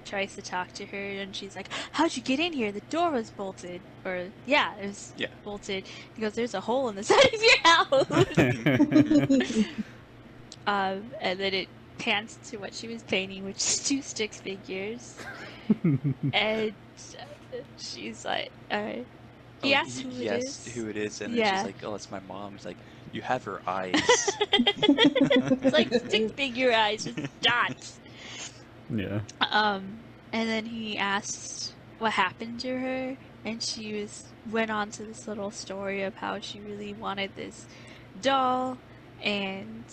tries to talk to her, and she's like, "How'd you get in here? The door was bolted." Or, yeah, it was bolted. He goes, "There's a hole in the side of your house." And then it pans to what she was painting, which is two stick figures. And she's like, alright. He asks who he it asks is. who it is, and then Yeah. she's like, "Oh, it's my mom." He's like, "You have her eyes." It's like stick figure eyes, just dots. Yeah. And then he asked what happened to her, and she went on to this little story of how she really wanted this doll, and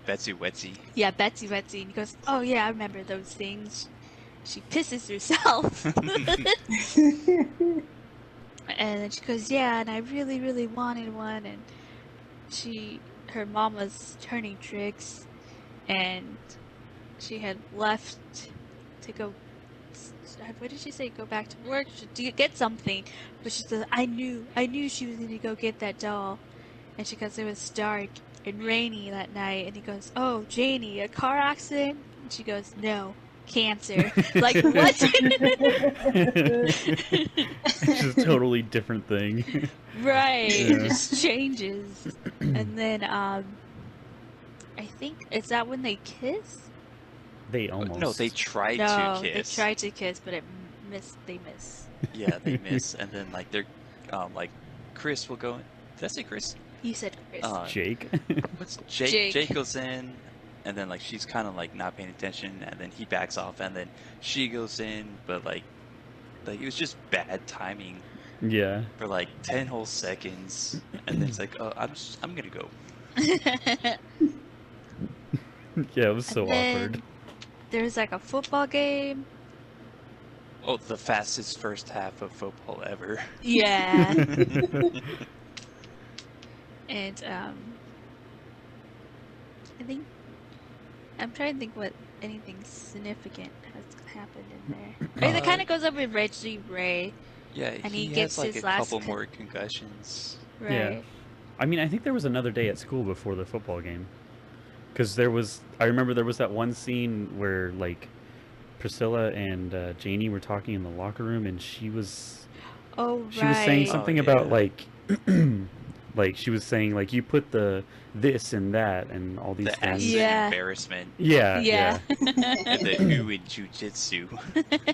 Betsy Wetsy. yeah, Betsy Betsy. And he goes, "Oh yeah, I remember those things. She pisses herself." And then she goes, "Yeah, and I really, really wanted one." And her mom was turning tricks, and she had left to go. What did she say? Go back to work to get something. But she said, I knew she was going to go get that doll." And she goes, "It was dark and rainy that night." And he goes, "Oh, Janie, a car accident?" And she goes, "No, cancer." Like, what? It's just a totally different thing. Right, Yeah. it just changes. And then, I think, is that when they kiss? They almost. No, they tried No, to kiss. they tried to kiss, but they miss. Yeah, they miss, and then like they're, like, Chris will go in. Did I say Chris? You said Chris. Jake. What's Jake? Jake goes in, and then like she's kind of like not paying attention, and then he backs off, and then she goes in, but like it was just bad timing Yeah. for like 10 whole seconds, and then it's like, "Oh, I'm gonna go." Yeah, it was so And then awkward. There's like a football game. Oh, the fastest first half of football ever. Yeah. And I'm trying to think what anything significant has happened in there. I mean, it kind of goes up with Reggie Ray. Yeah, And he he has gets like his a last couple more concussions. Right. Yeah. I mean, I think there was another day at school before the football game. Because I remember there was that one scene where, like, Priscilla and Janie were talking in the locker room, and she was saying something about, like, like, she was saying, like, you put the this and that and all these The things. acid Yeah. embarrassment. Yeah. And the ooh in jujitsu.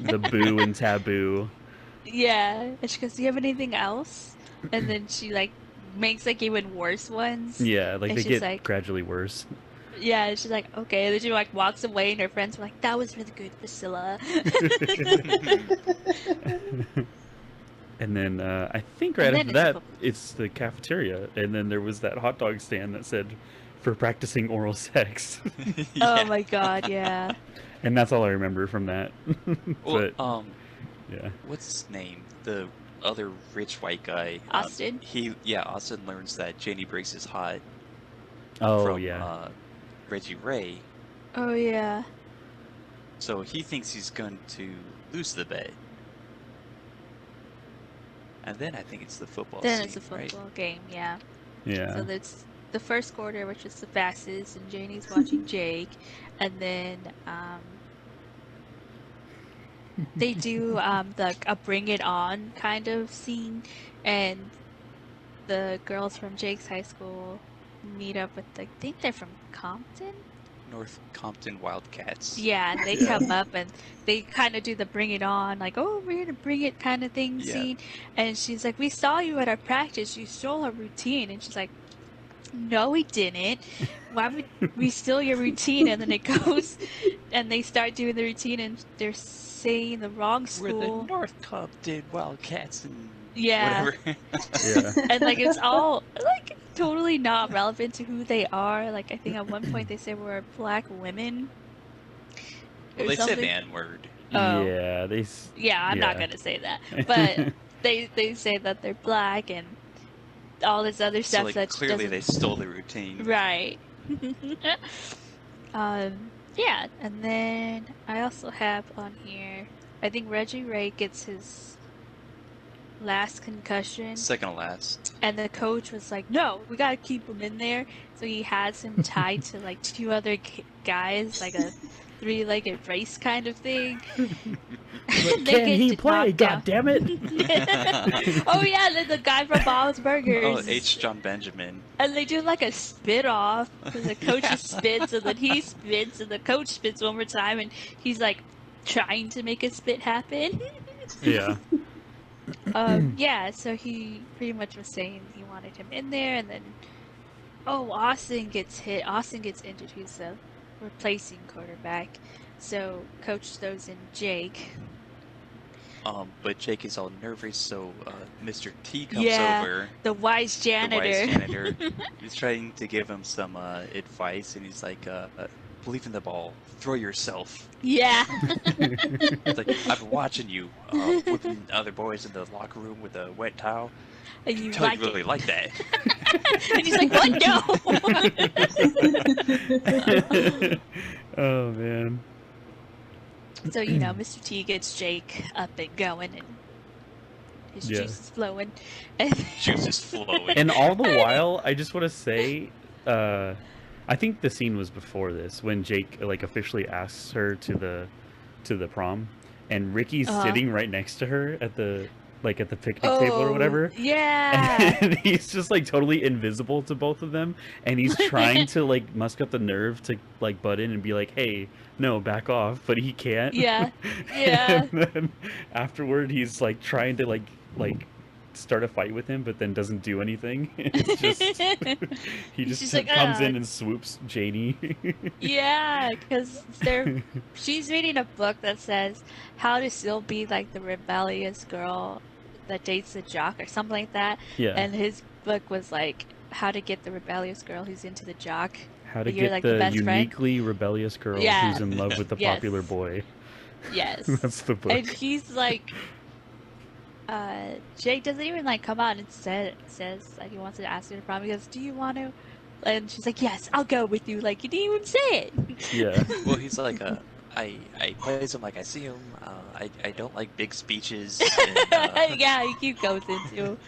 The boo and taboo. Yeah. And she goes, "Do you have anything else?" And then she like makes like even worse ones. Yeah, like And they she's get like, gradually worse. yeah, and she's like, okay. And then she like walks away, and her friends were like, "That was really good, Priscilla." And then I think right And then after it's that, football. it's the cafeteria, and then there was that hot dog stand that said, "For practicing oral sex," Oh my god, yeah. and that's all I remember from that. Well, But yeah, what's his name? The other rich white guy. Austin? Austin learns that Janie Briggs is hot oh from yeah, Reggie Ray. Oh yeah. So he thinks he's going to lose the bet. And then I think it's the football Then scene, it's a right? football game, yeah. yeah. So that's the first quarter, which is the fastest, and Janie's watching Jake, and then they do a Bring It On kind of scene, and the girls from Jake's high school meet up with I think they're from Compton. North Compton Wildcats. Yeah, and they Yeah. come up and they kind of do the Bring It On, like, "Oh, we're here to bring it" kind of thing Yeah. scene. And she's like, "We saw you at our practice. You stole our routine." And she's like, "No, we didn't. Why would we steal your routine?" And then it goes, and they start doing the routine, and they're saying the wrong We're the school. North Compton Wildcats and Yeah. whatever. Yeah. And like it's all like totally not relevant to who they are. Like I think at one point they said we're black women. Well, or they said something. the N-word. Oh. Yeah, Yeah, I'm not yeah. gonna say that. But they say that they're black and all this other So stuff like that clearly doesn't... they stole the routine. Right. Yeah, and then I also have on here, I think Reggie Ray gets his last concussion, Second to last. and the coach was like, "No, we gotta keep him in there." So he has him tied to like two other guys, like a three-legged race kind of thing. But can he play? God damn it! Oh yeah, the guy from Bob's Burgers. Oh, H. John Benjamin. And they do like a spit off. The coach spits, and then he spits, and the coach spits one more time, and he's like trying to make a spit happen. Yeah. Yeah, so he pretty much was saying he wanted him in there, and then Austin gets hit. Austin gets injured. He's the replacing quarterback. So coach throws in Jake. But Jake is all nervous, so Mr. T comes Yeah, over. the wise janitor. The wise janitor. He's trying to give him some advice, and he's like, believe in the ball. Throw yourself. Yeah. It's like, I've been watching you whipping other boys in the locker room with a wet towel. And you Tell like you really it. like that. And he's like, "What? No." Oh man. So, Mr. T gets Jake up and going, and his Yeah. juice is flowing. And Juice is flowing. And all the while, I just want to say, I think the scene was before this when Jake like officially asks her to the prom, and Ricky's sitting right next to her at the picnic table or whatever. Yeah. And he's just like totally invisible to both of them, and he's trying to like muster up the nerve to like butt in and be like, "Hey, no, back off," but he can't. Yeah. Yeah. And then afterward, he's like trying to like start a fight with him, but then doesn't do anything. It's just he He's just just like, comes in "Ah." and swoops Janie. Yeah, because she's reading a book that says how to still be like the rebellious girl that dates the jock or something like that. Yeah. And his book was like how to get the rebellious girl who's into the jock. How to but you're, get like, the best friend. uniquely rebellious girl Yeah. who's in love with the Yes. popular boy. Yes. That's the book. And he's like, Jake doesn't even like come out and says like he wants to ask you to prom. He goes, "Do you want to?" And she's like, yes, I'll go with you. Like, you didn't even say it. Yeah. Well, he's like, I plays him like I see him. I don't like big speeches. And, Yeah, he keep goes into. Kind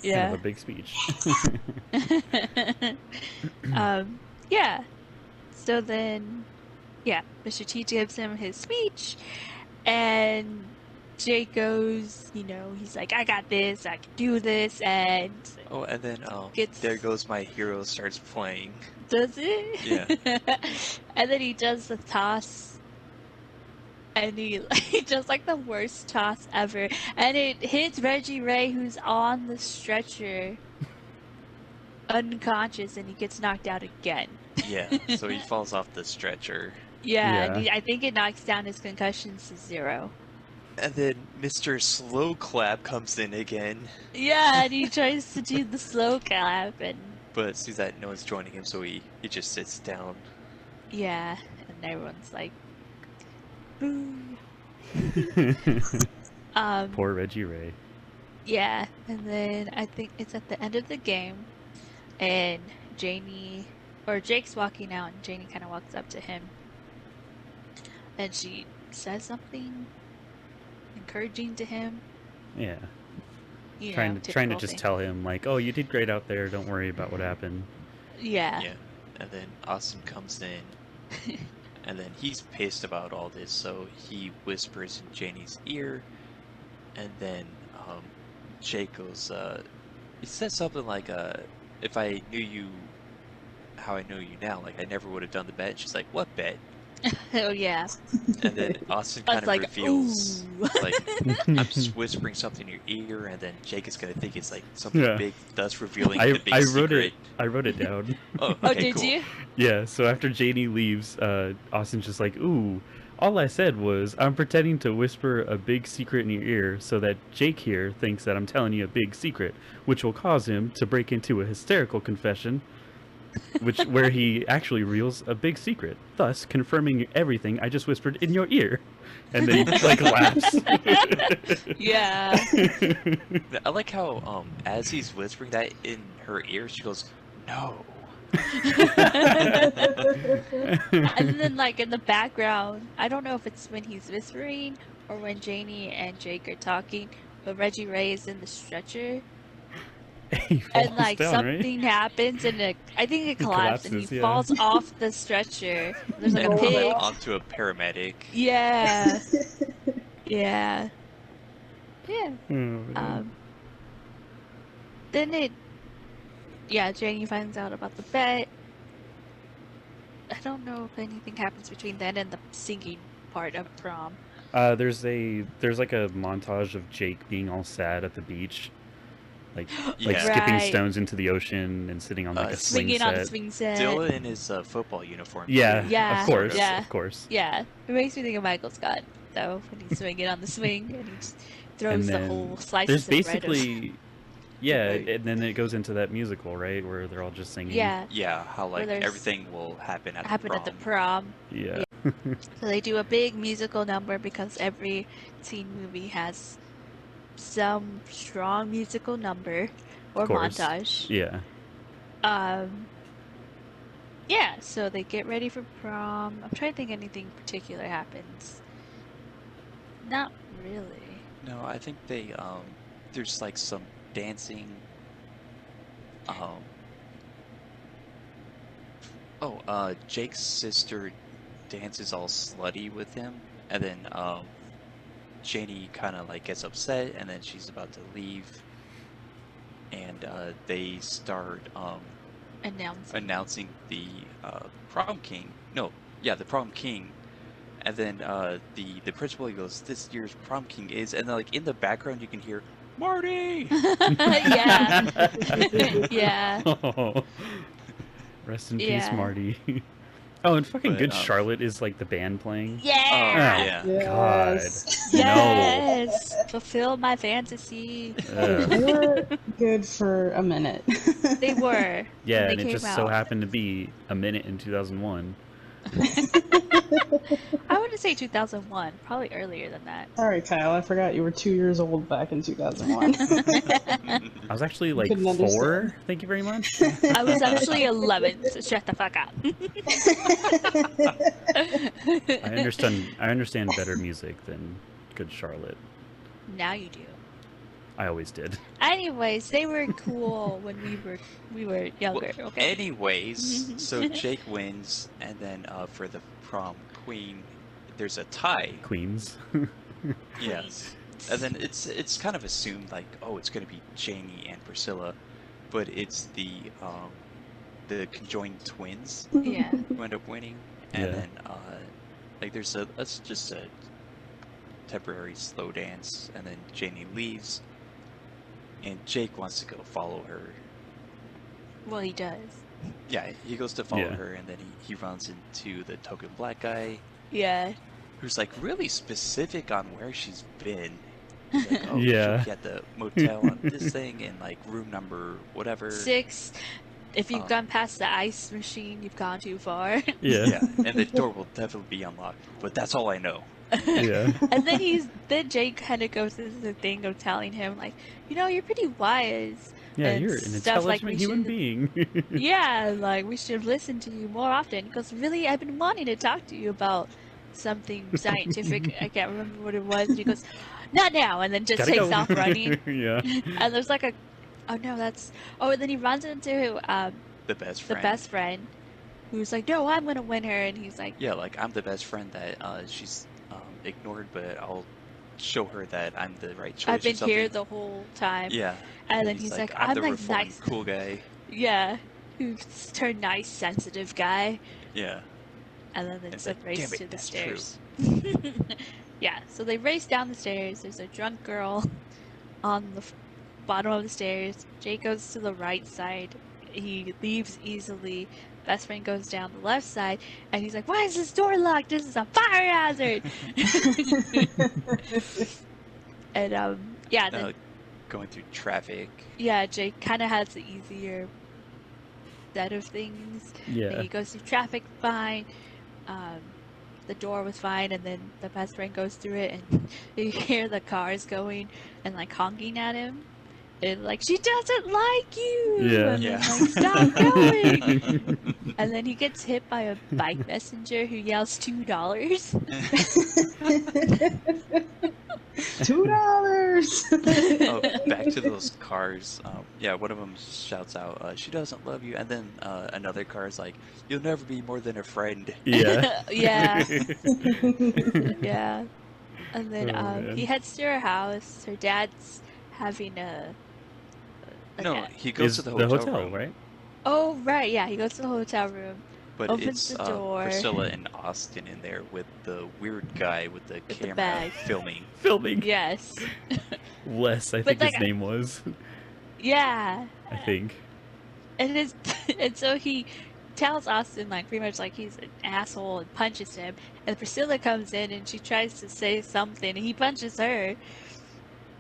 Yeah. of a big speech. Yeah. So then, yeah, Mr. T gives him his speech, and Jake goes, he's like, I got this, I can do this, and oh, and then Gets- There Goes My Hero starts playing. does it? Yeah. And then he does the toss, and he does like the worst toss ever, and it hits Reggie Ray, who's on the stretcher, unconscious, and he gets knocked out again. Yeah, so he falls off the stretcher. Yeah, and Yeah. I think it knocks down his concussions to 0. And then Mr. Slow Clap comes in again. Yeah, and he tries to do the slow clap, and But sees that no one's joining him, so he just sits down. yeah, and everyone's like, boo. Poor Reggie Ray. Yeah, and then I think it's at the end of the game, and Jake's walking out, and Janie kind of walks up to him, and she says something encouraging to him. Yeah. You Trying know, to typical just thing. tell him like, oh, you did great out there. Don't worry about what happened. Yeah. Yeah. And then Austin comes in, and then he's pissed about all this, so he whispers in Janie's ear, and then Jake goes, he says something like, if I knew you how I know you now, like I never would have done the bet. She's like, what bet? Oh yeah. And then Austin I kind was of like, reveals, ooh. like, I'm just whispering something in your ear, and then Jake is gonna think it's like something Yeah. big, thus revealing I the big wrote secret. it. I wrote it down. Oh, Oh, okay, did cool. you? Yeah. So after Janie leaves, Austin's just like, ooh. All I said was, I'm pretending to whisper a big secret in your ear so that Jake here thinks that I'm telling you a big secret, which will cause him to break into a hysterical confession, where he actually reveals a big secret, thus confirming everything I just whispered in your ear. And then he, like, laughs. Yeah. I like how, as he's whispering that in her ear, she goes, no. And then, like, in the background, I don't know if it's when he's whispering or when Janie and Jake are talking, but Reggie Ray is in the stretcher, He falls and, like, down, right? something happens, and I think it collapses, and collapses, he yeah. falls off the stretcher. There's, like, a And pig. onto a paramedic. Yeah. Yeah. Yeah. Oh, man. Then Janie finds out about the bet. I don't know if anything happens between then and the singing part of prom. There's like a montage of Jake being all sad at the beach, like Yeah. skipping Right. stones into the ocean and sitting on like a swing Swinging set. on the swing set. Still in his football uniform. Yeah, Yeah, of course, yeah. of course. Yeah, it makes me think of Michael Scott, though, when he's swinging on the swing and he just throws And the then whole slice There's of bread. basically, yeah, Right. and then it goes into that musical, right, where they're all just singing. Yeah, Yeah, how like there's- everything will happen at the prom. Yeah. So they do a big musical number because every teen movie has some strong musical number or Of course. montage. Yeah. Yeah, so they get ready for prom. I'm trying to think anything particular happens. Not really. No, I think they there's like some dancing. Jake's sister dances all slutty with him, and then Janie kind of like gets upset, and then she's about to leave, and they start announcing the prom king. No, yeah, the prom king. And then the principal, he goes, this year's prom king is, and then like in the background you can hear Marty. Yeah. Yeah. Oh. Rest in peace, Yeah. Marty. Oh, and fucking But, Good Charlotte is like the band playing. Yeah. Yeah. God. Yes. Yes. Fulfill my fantasy. No. They were good for a minute. They were. Yeah, when and they it came just so out. happened to be a minute in 2001. I would say 2001, probably earlier than that. Sorry, Kyle. I forgot you were 2 years old back in 2001. I was actually like Couldn't 4. understand. Thank you very much. I was actually 11, so shut the fuck up. I understand better music than Good Charlotte. Now you do. I always did. Anyways, they were cool when we were younger. Well, Okay. anyways, so Jake wins, and then for the prom queen, there's a tie. Queens. Yes. And then it's kind of assumed like, oh, it's gonna be Janie and Priscilla, but it's the conjoined twins Yeah. who end up winning, and Yeah. then like that's just a temporary slow dance, and then Janie leaves, and Jake wants to go follow her. Well, he does. Yeah, he goes to follow Yeah. her, and then he runs into the token black guy, Yeah. who's like really specific on where she's been. He's like, oh, Yeah. she'll be at the motel on this thing, and like room number whatever. 6. If you've gone past the ice machine, you've gone too far. Yeah. Yeah, and the door will definitely be unlocked, but that's all I know. Yeah. And then Jake kind of goes through the thing of telling him like, you're pretty wise. Yeah, and you're an stuff like intelligent we human should- being. Yeah, like we should listen to you more often. He goes, really, I've been wanting to talk to you about something scientific. I can't remember what it was. And he goes, not now, and then just Gotta takes go. off running. Yeah. And there's like and then he runs into The best the friend. best friend, who's like, no, I'm gonna win her, and he's like, Yeah, like I'm the best friend that she's ignored, but I'll show her that I'm the right choice. I've been or something. here the whole time. Yeah. And then he's like, I'm the like reformed nice. cool guy. Yeah, who's turned nice, sensitive guy. Yeah. And then It's it's a like, race damn it, to the that's true. stairs. Yeah, so they race down the stairs. There's a drunk girl on the bottom of the stairs. Jake goes to the right side. He leaves easily. Best friend goes down the left side, and he's like, why is this door locked? This is a fire hazard! And, yeah, then, Going through traffic. yeah, Jake kind of has the easier set of things. Yeah. And he goes through traffic fine. The door was fine, and then the best friend goes through it, and you hear the cars going and like honking at him, and like, she doesn't like you. Yeah. And Yeah. then, like, stop going. And then he gets hit by a bike messenger who yells $2. $2. Oh, back to those cars. Yeah, one of them shouts out, she doesn't love you. And then another car is like, you'll never be more than a friend. Yeah. Yeah. Yeah. And then Oh, man. he heads to her house. Her dad's having No, he goes Is to the the hotel, hotel, room, right? Oh, right, yeah, he goes to the hotel room. but Opens it's the door. Priscilla and Austin in there with the weird guy with the With the camera bag. filming. Filming. Yes. Wes, I But, think his like, name was. Yeah. I think. And so he tells Austin, like, pretty much like he's an asshole and punches him. And Priscilla comes in and she tries to say something and he punches her.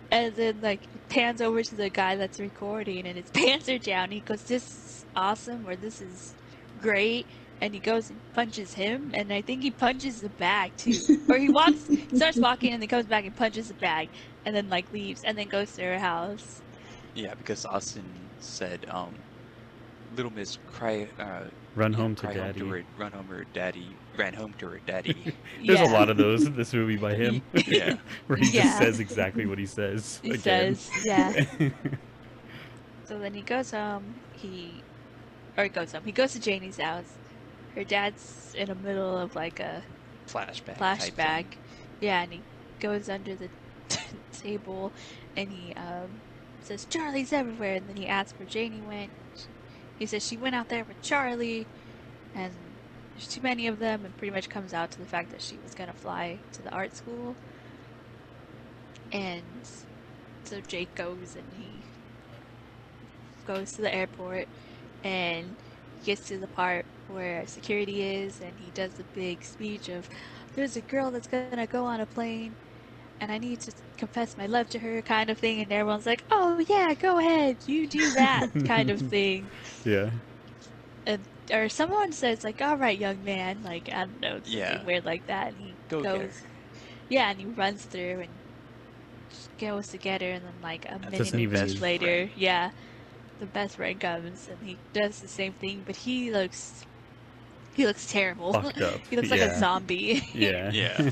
And then, like, pans over to the guy that's recording and his pants are down. He goes, this is awesome, or this is great. And he goes and punches him, and I think he punches the bag too. Or he starts walking, and then comes back and punches the bag, and then like leaves, and then goes to her house. Yeah, because Austin said, little miss Run home to cry daddy. run home to her daddy, ran home to her daddy. There's Yeah. a lot of those in this movie by him. Yeah. Where he Yeah. just says exactly what he says. He again. says, yeah. So then he goes home. He goes to Janie's house. Her dad's in the middle of like a Flashback. type flashback. thing. Yeah, and he goes under the table and he says, Charlie's everywhere. And then he asks where Janie went. He says she went out there with Charlie, and there's too many of them, and pretty much comes out to the fact that she was going to fly to the art school. And so Jake goes and he goes to the airport and gets to the part where security is, and he does a big speech of, there's a girl that's gonna go on a plane and I need to confess my love to her, kind of thing. And everyone's like, oh yeah, go ahead, you do that, kind of thing. Yeah. And or someone says like, "All right, young man," like I don't know, something Yeah. weird like that, and he Go get her. goes, yeah, and he runs through and goes to get her, and then like a minute doesn't or even- two later, yeah, the best friend comes and he does the same thing, but he looks terrible. Fucked up. He looks like a Yeah. zombie. Yeah. Yeah.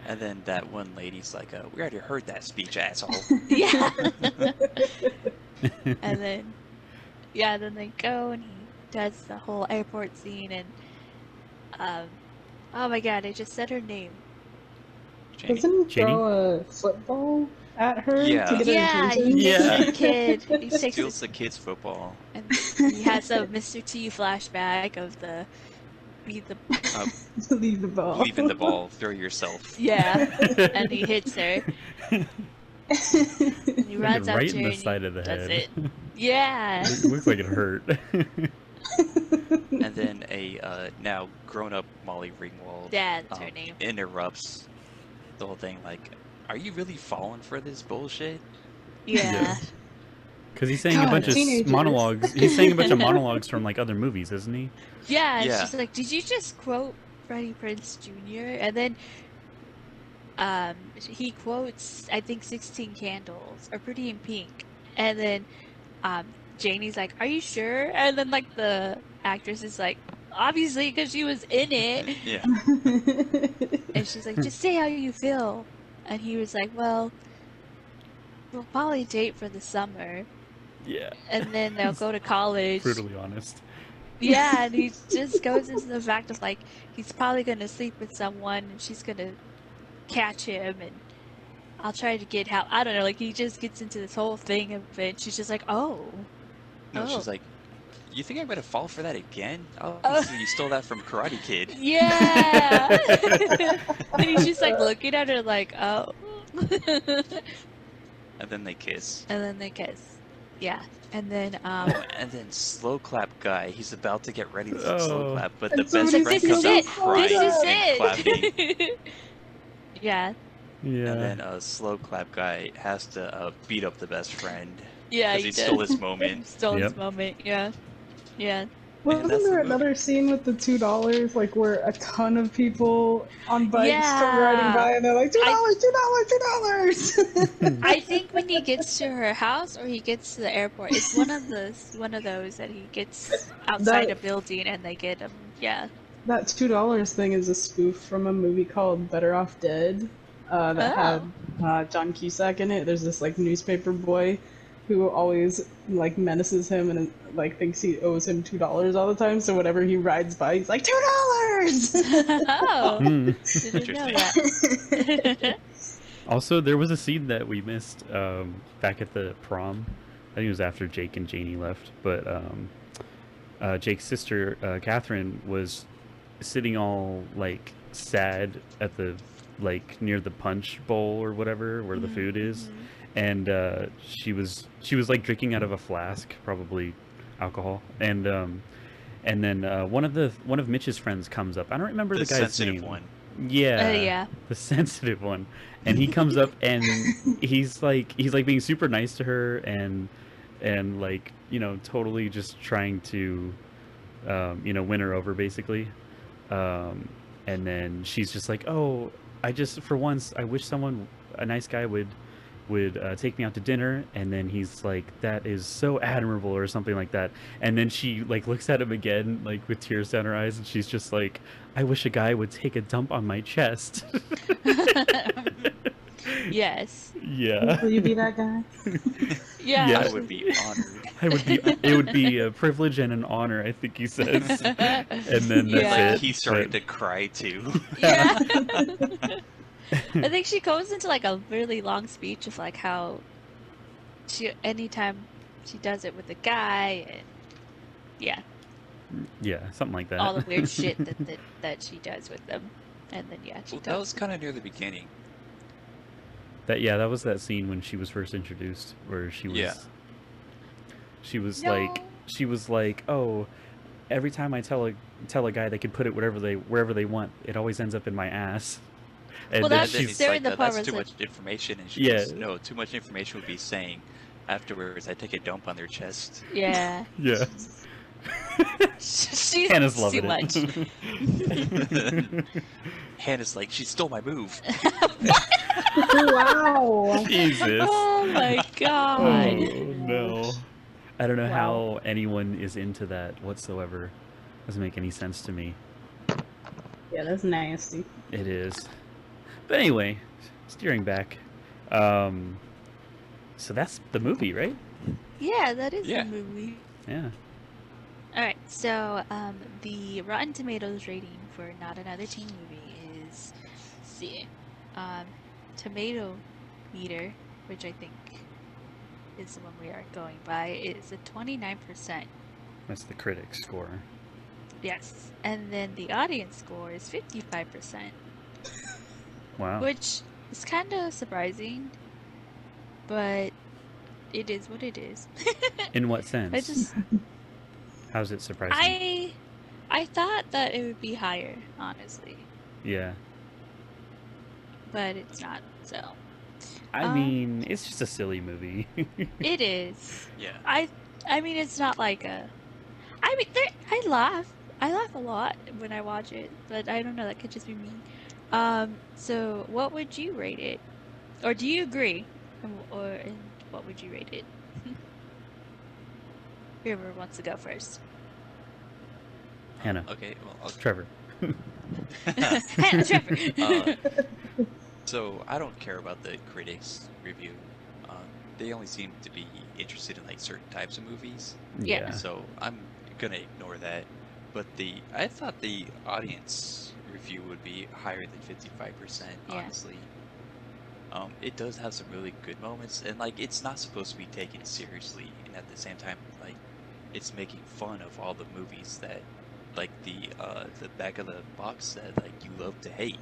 And then that one lady's like, "We already heard that speech, asshole." Yeah. And then, yeah, then they go and he does the whole airport scene and, oh my god, I just said her name. Janie. Doesn't he Janie? throw a football at her Yeah. to get her Yeah, attention? he Yeah. takes the kid. He takes Steals the kid's football. and he has a Mr. T flashback of the Leave the ball. Leaving the ball, throw yourself. yeah, and he hits her. And he runs right after in her the and side he of the does head. it. Yeah. It looks like it hurt. And then a now grown-up Molly Ringwald That's her name. interrupts the whole thing. Like, "Are you really falling for this bullshit?" Yeah. Because he's saying a God, bunch of teenagers. monologues. He's saying a bunch of monologues from like other movies, isn't he? Yeah, and Yeah. she's like, "Did you just quote Freddie Prinze Jr.?" And then he quotes, I think, 16 Candles or Pretty in Pink. And then Janie's like, "Are you sure?" And then like the actress is like, "Obviously, because she was in it." Yeah. And she's like, "Just say how you feel." And he was like, "Well, we'll probably date for the summer, Yeah. and then they'll go to college." Brutally honest. Yeah, and he just goes into the fact of like he's probably gonna sleep with someone and she's gonna catch him and I'll try to get help. I don't know, like he just gets into this whole thing of it. She's just like, "Oh." No, Oh. she's like, "You think I'm gonna fall for that again? Oh, Oh. you stole that from Karate Kid." Yeah. And he's just like looking at her like, "Oh." And then they kiss. And then they kiss. Yeah. And then Oh, and then slow clap guy. He's about to get ready to slow Oh. clap, but And the best somebody friend this is comes out it. crying This is and clapping. it. Yeah. Yeah. And then slow clap guy has to beat up the best friend Yeah, because he stole his moment. Stole his Yep. moment. Yeah. Yeah. Wasn't that's there the movie. another scene with the $2, like where a ton of people on bikes come riding Yeah. by and they're like, $2, $2. I think when he gets to her house or he gets to the airport, it's one of those that he gets outside a building and they get him. Yeah. That $2 thing is a spoof from a movie called Better Off Dead that had John Cusack in it. There's this like newspaper boy who always like menaces him and like thinks he owes him $2 all the time. So whenever he rides by, he's like $2. Oh, Hmm. didn't know that. Also, there was a scene that we missed back at the prom. I think it was after Jake and Janie left, but Jake's sister, Catherine, was sitting all like sad at the like near the punch bowl or whatever where the food is, and she was like drinking out of a flask, probably alcohol, and then one of Mitch's friends comes up. I don't remember the guy's sensitive name. one. Yeah, Yeah. the sensitive one, and he comes up and he's like being super nice to her and like, you know, totally just trying to you know, win her over basically, and then she's just like, "Oh, I just for once I wish a nice guy would take me out to dinner," and then he's like, "That is so admirable," or something like that, and then she like looks at him again like with tears down her eyes and she's just like, "I wish a guy would take a dump on my chest." Yes. Yeah. Will you be that guy? Yeah. Yeah. I would be honored. It would be a privilege and an honor, I think he says, and then that's Yeah. it. He started but- to cry too. Yeah. I think she goes into like a really long speech of like how anytime she does it with a guy and yeah, Yeah, something like that. all the weird shit that she does with them. And then yeah, she Well, that does. was kind of near the beginning. That was that scene when she was first introduced, where she was. Yeah. She was No. like, "Oh, every time I tell a guy they can put it wherever they want, it always ends up in my ass." And Well, then that's And then she's he's there like, in the part that's where too it's much information. And she Yeah. goes, "No, too much information would be saying afterwards I take a dump on their chest." Yeah. yeah. She's Hannah's too loving much. it. Hannah's like, she stole my move. Wow. Jesus. Oh my Oh god. no. I don't know Wow. how anyone is into that whatsoever. Doesn't make any sense to me. Yeah, that's nasty. It is. But anyway, steering back. So that's the movie, right? Yeah, that is Yeah. the movie. Yeah. Alright, so the Rotten Tomatoes rating for Not Another Teen Movie is, let's see, Tomato Meter, which I think is the one we are going by, is a 29%. That's the critic score. Yes. And then the audience score is 55%, Wow. which is kind of surprising, but it is what it is. In what sense? I just, How's it surprising? I thought that it would be higher, honestly, Yeah. but it's not, so. I mean, it's just a silly movie. It is. Yeah. I mean, it's not like a. I mean, I laugh. I laugh a lot when I watch it, but I don't know. That could just be me. So what would you rate it, or do you agree, and what would you rate it? Whoever wants to go first. Hannah. Okay, well, Trevor. Hannah, Trevor. so I don't care about the critics' review. They only seem to be interested in like certain types of movies. Yeah. So I'm gonna ignore that. But I thought the audience review would be higher than 55%, Yeah. honestly. It does have some really good moments, and like it's not supposed to be taken seriously, and at the same time, like it's making fun of all the movies that, like the back of the box said, like you love to hate,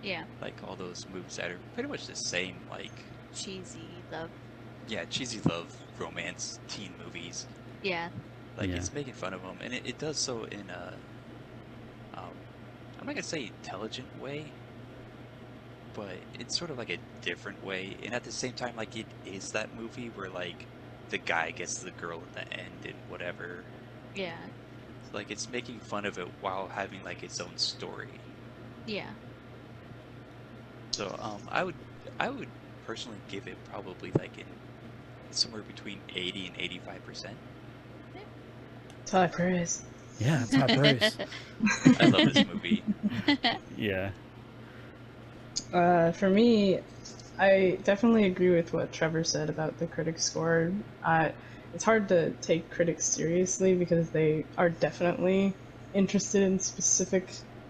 Yeah. like all those movies that are pretty much the same, like Cheesy love. yeah, cheesy love, romance, teen movies. Yeah. Like Yeah. it's making fun of them, and it does so in a, I'm not gonna say intelligent way, but it's sort of like a different way, and at the same time, like it is that movie where like the guy gets the girl at the end and whatever. Yeah. Like it's making fun of it while having like its own story. Yeah. So I would personally give it probably like in somewhere between 80 and 85%. That's high praise. Yeah, it's high praise. I love this movie. Yeah. For me, I definitely agree with what Trevor said about the critic score. It's hard to take critics seriously because they are definitely interested in specific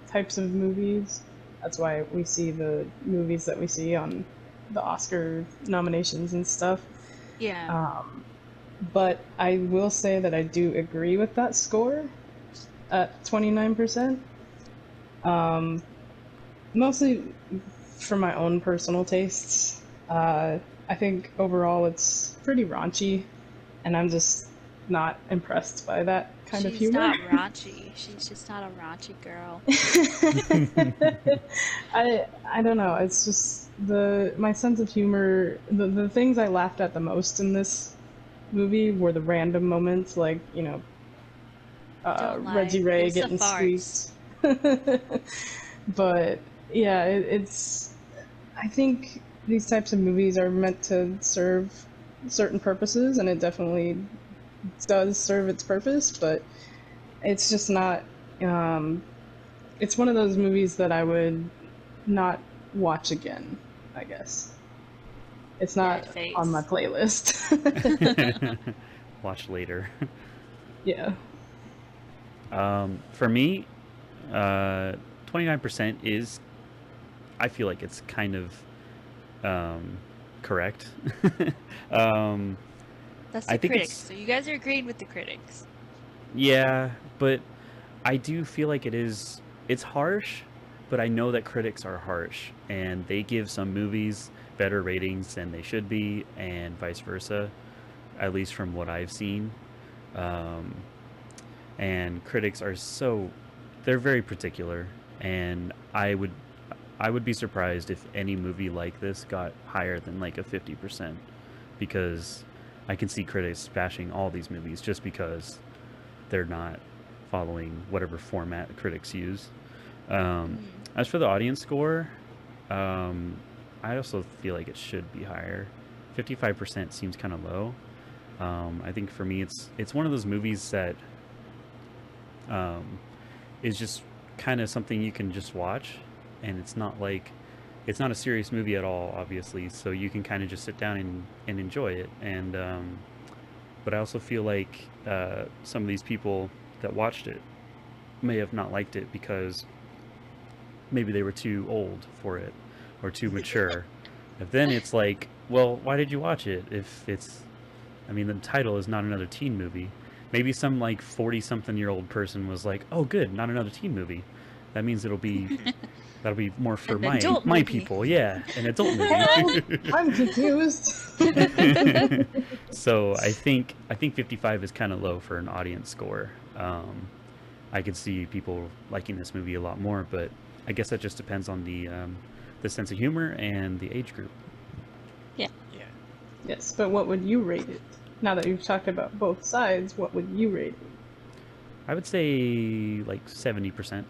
types of movies. That's why we see the movies that we see on the Oscar nominations and stuff. Yeah. But I will say that I do agree with that score at 29%. Mostly for my own personal tastes. I think overall it's pretty raunchy, and I'm just not impressed by that kind of She's humor. not raunchy. She's just not a raunchy girl. I don't know. It's just my sense of humor. The things I laughed at the most in this movie were the random moments, like Don't lie. Reggie Ray It was the getting farts. squeezed. But yeah, it's. I think these types of movies are meant to serve certain purposes, and it definitely does serve its purpose. But it's just not. It's one of those movies that I would not watch again, I guess. It's not Bad face. on my playlist. Watch later. Yeah. For me, 29% is, I feel like it's kind of correct. That's I the think critics. it's- So you guys are agreeing with the critics. Yeah, but I do feel like it's harsh, but I know that critics are harsh, and they give some movies better ratings than they should be, and vice versa, at least from what I've seen. And critics are they're very particular, and I would be surprised if any movie like this got higher than like a 50%, because I can see critics bashing all these movies just because they're not following whatever format critics use. Mm. As for the audience score, I also feel like it should be higher. 55% seems kind of low. I think for me, it's one of those movies that is just kind of something you can just watch, and it's not a serious movie at all, obviously. So you can kind of just sit down and enjoy it. And but I also feel like some of these people that watched it may have not liked it because maybe they were too old for it or too mature. But then it's like, well, why did you watch it if I mean, the title is not another teen movie. Maybe some like 40-something-year-old person was like, "Oh, good, not another teen movie. That means that'll be more for An adult my movie." people." Yeah, an adult Well, movie. I'm confused. So I think 55 is kind of low for an audience score. I could see people liking this movie a lot more, but I guess that just depends on the sense of humor and the age group. Yeah. Yes, but what would you rate it? Now that you've talked about both sides, what would you rate it? I would say like 70%.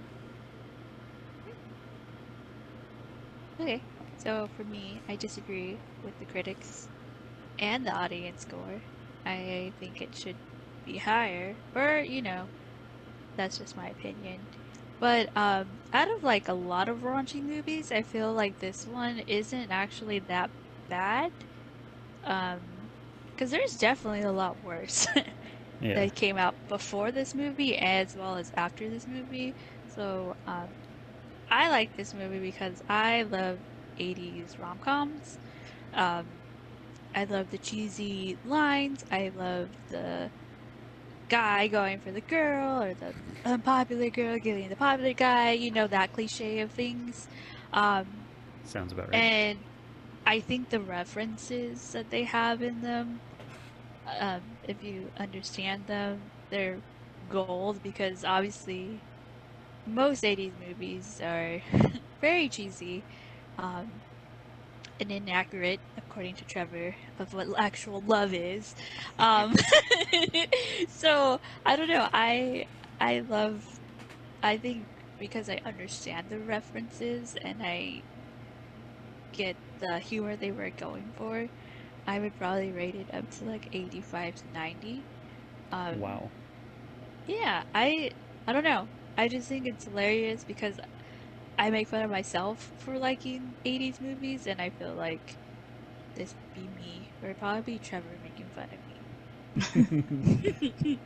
Okay, so for me, I disagree with the critics and the audience score. I think it should be higher, or that's just my opinion. But out of like a lot of raunchy movies, I feel like this one isn't actually that bad. Because there's definitely a lot worse Yeah. that came out before this movie as well as after this movie. So I like this movie because I love 80s rom-coms. I love the cheesy lines. I love the guy going for the girl, or the unpopular girl getting the popular guy. You know, that cliche of things. Sounds about right. And I think the references that they have in them, if you understand them, they're gold, because obviously most 80s movies are very cheesy and inaccurate, according to Trevor, of what actual love is. So I don't know. I think because I understand the references and I get the humor they were going for, I would probably rate it up to like 85 to 90. Wow. Yeah, I don't know. I just think it's hilarious because I make fun of myself for liking 80s movies, and I feel like this would be me, or it'd probably be Trevor making fun of me.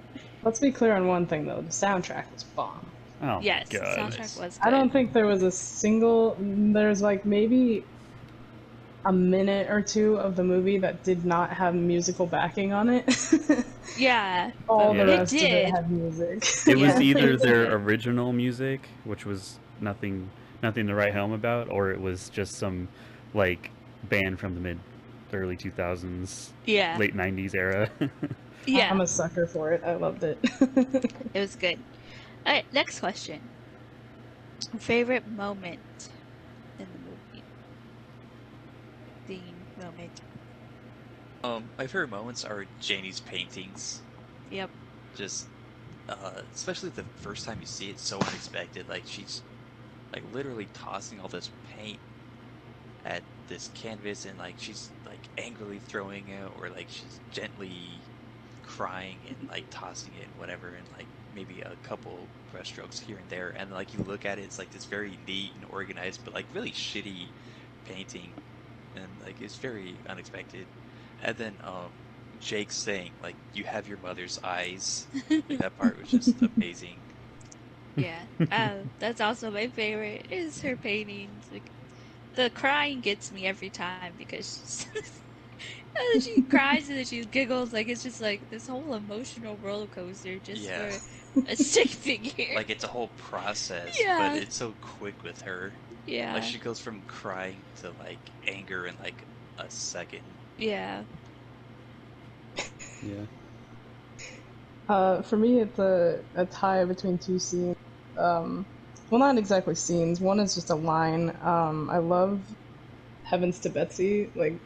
Let's be clear on one thing though, the soundtrack was bomb. Oh Yes, the God. soundtrack was good. I don't think there was there's like maybe a minute or two of the movie that did not have musical backing on it. Yeah, All Yeah. the It rest of did. it had music. It was Yeah. either their original music, which was nothing to write home about, or it was just some like band from the early 2000s, Yeah, late 90s era. yeah, I'm a sucker for it. I loved it. it was good. Alright, next question. Favorite moment in the movie? Scene, moment. My favorite moments are Janie's paintings. Yep. Just, especially the first time you see it, so unexpected. Like, she's like literally tossing all this paint at this canvas, and like she's like angrily throwing it, or like she's gently crying and like tossing it, whatever, and like maybe a couple brush strokes here and there, and like you look at it, it's like this very neat and organized, but like really shitty painting, and like it's very unexpected. And then Jake saying like, "You have your mother's eyes." Like, that part was just amazing. Yeah, that's also my favorite, is her paintings. Like, the crying gets me every time because she cries and then she giggles. Like, it's just like this whole emotional roller coaster just Yeah. for a stick figure. Like, it's a whole process, Yeah. but it's so quick with her. Yeah, Like, she goes from crying to like anger in like a second. yeah, Yeah. For me, it's a tie between two scenes. Well, not exactly scenes. One is just a line. I love Heavens to Betsy. Like,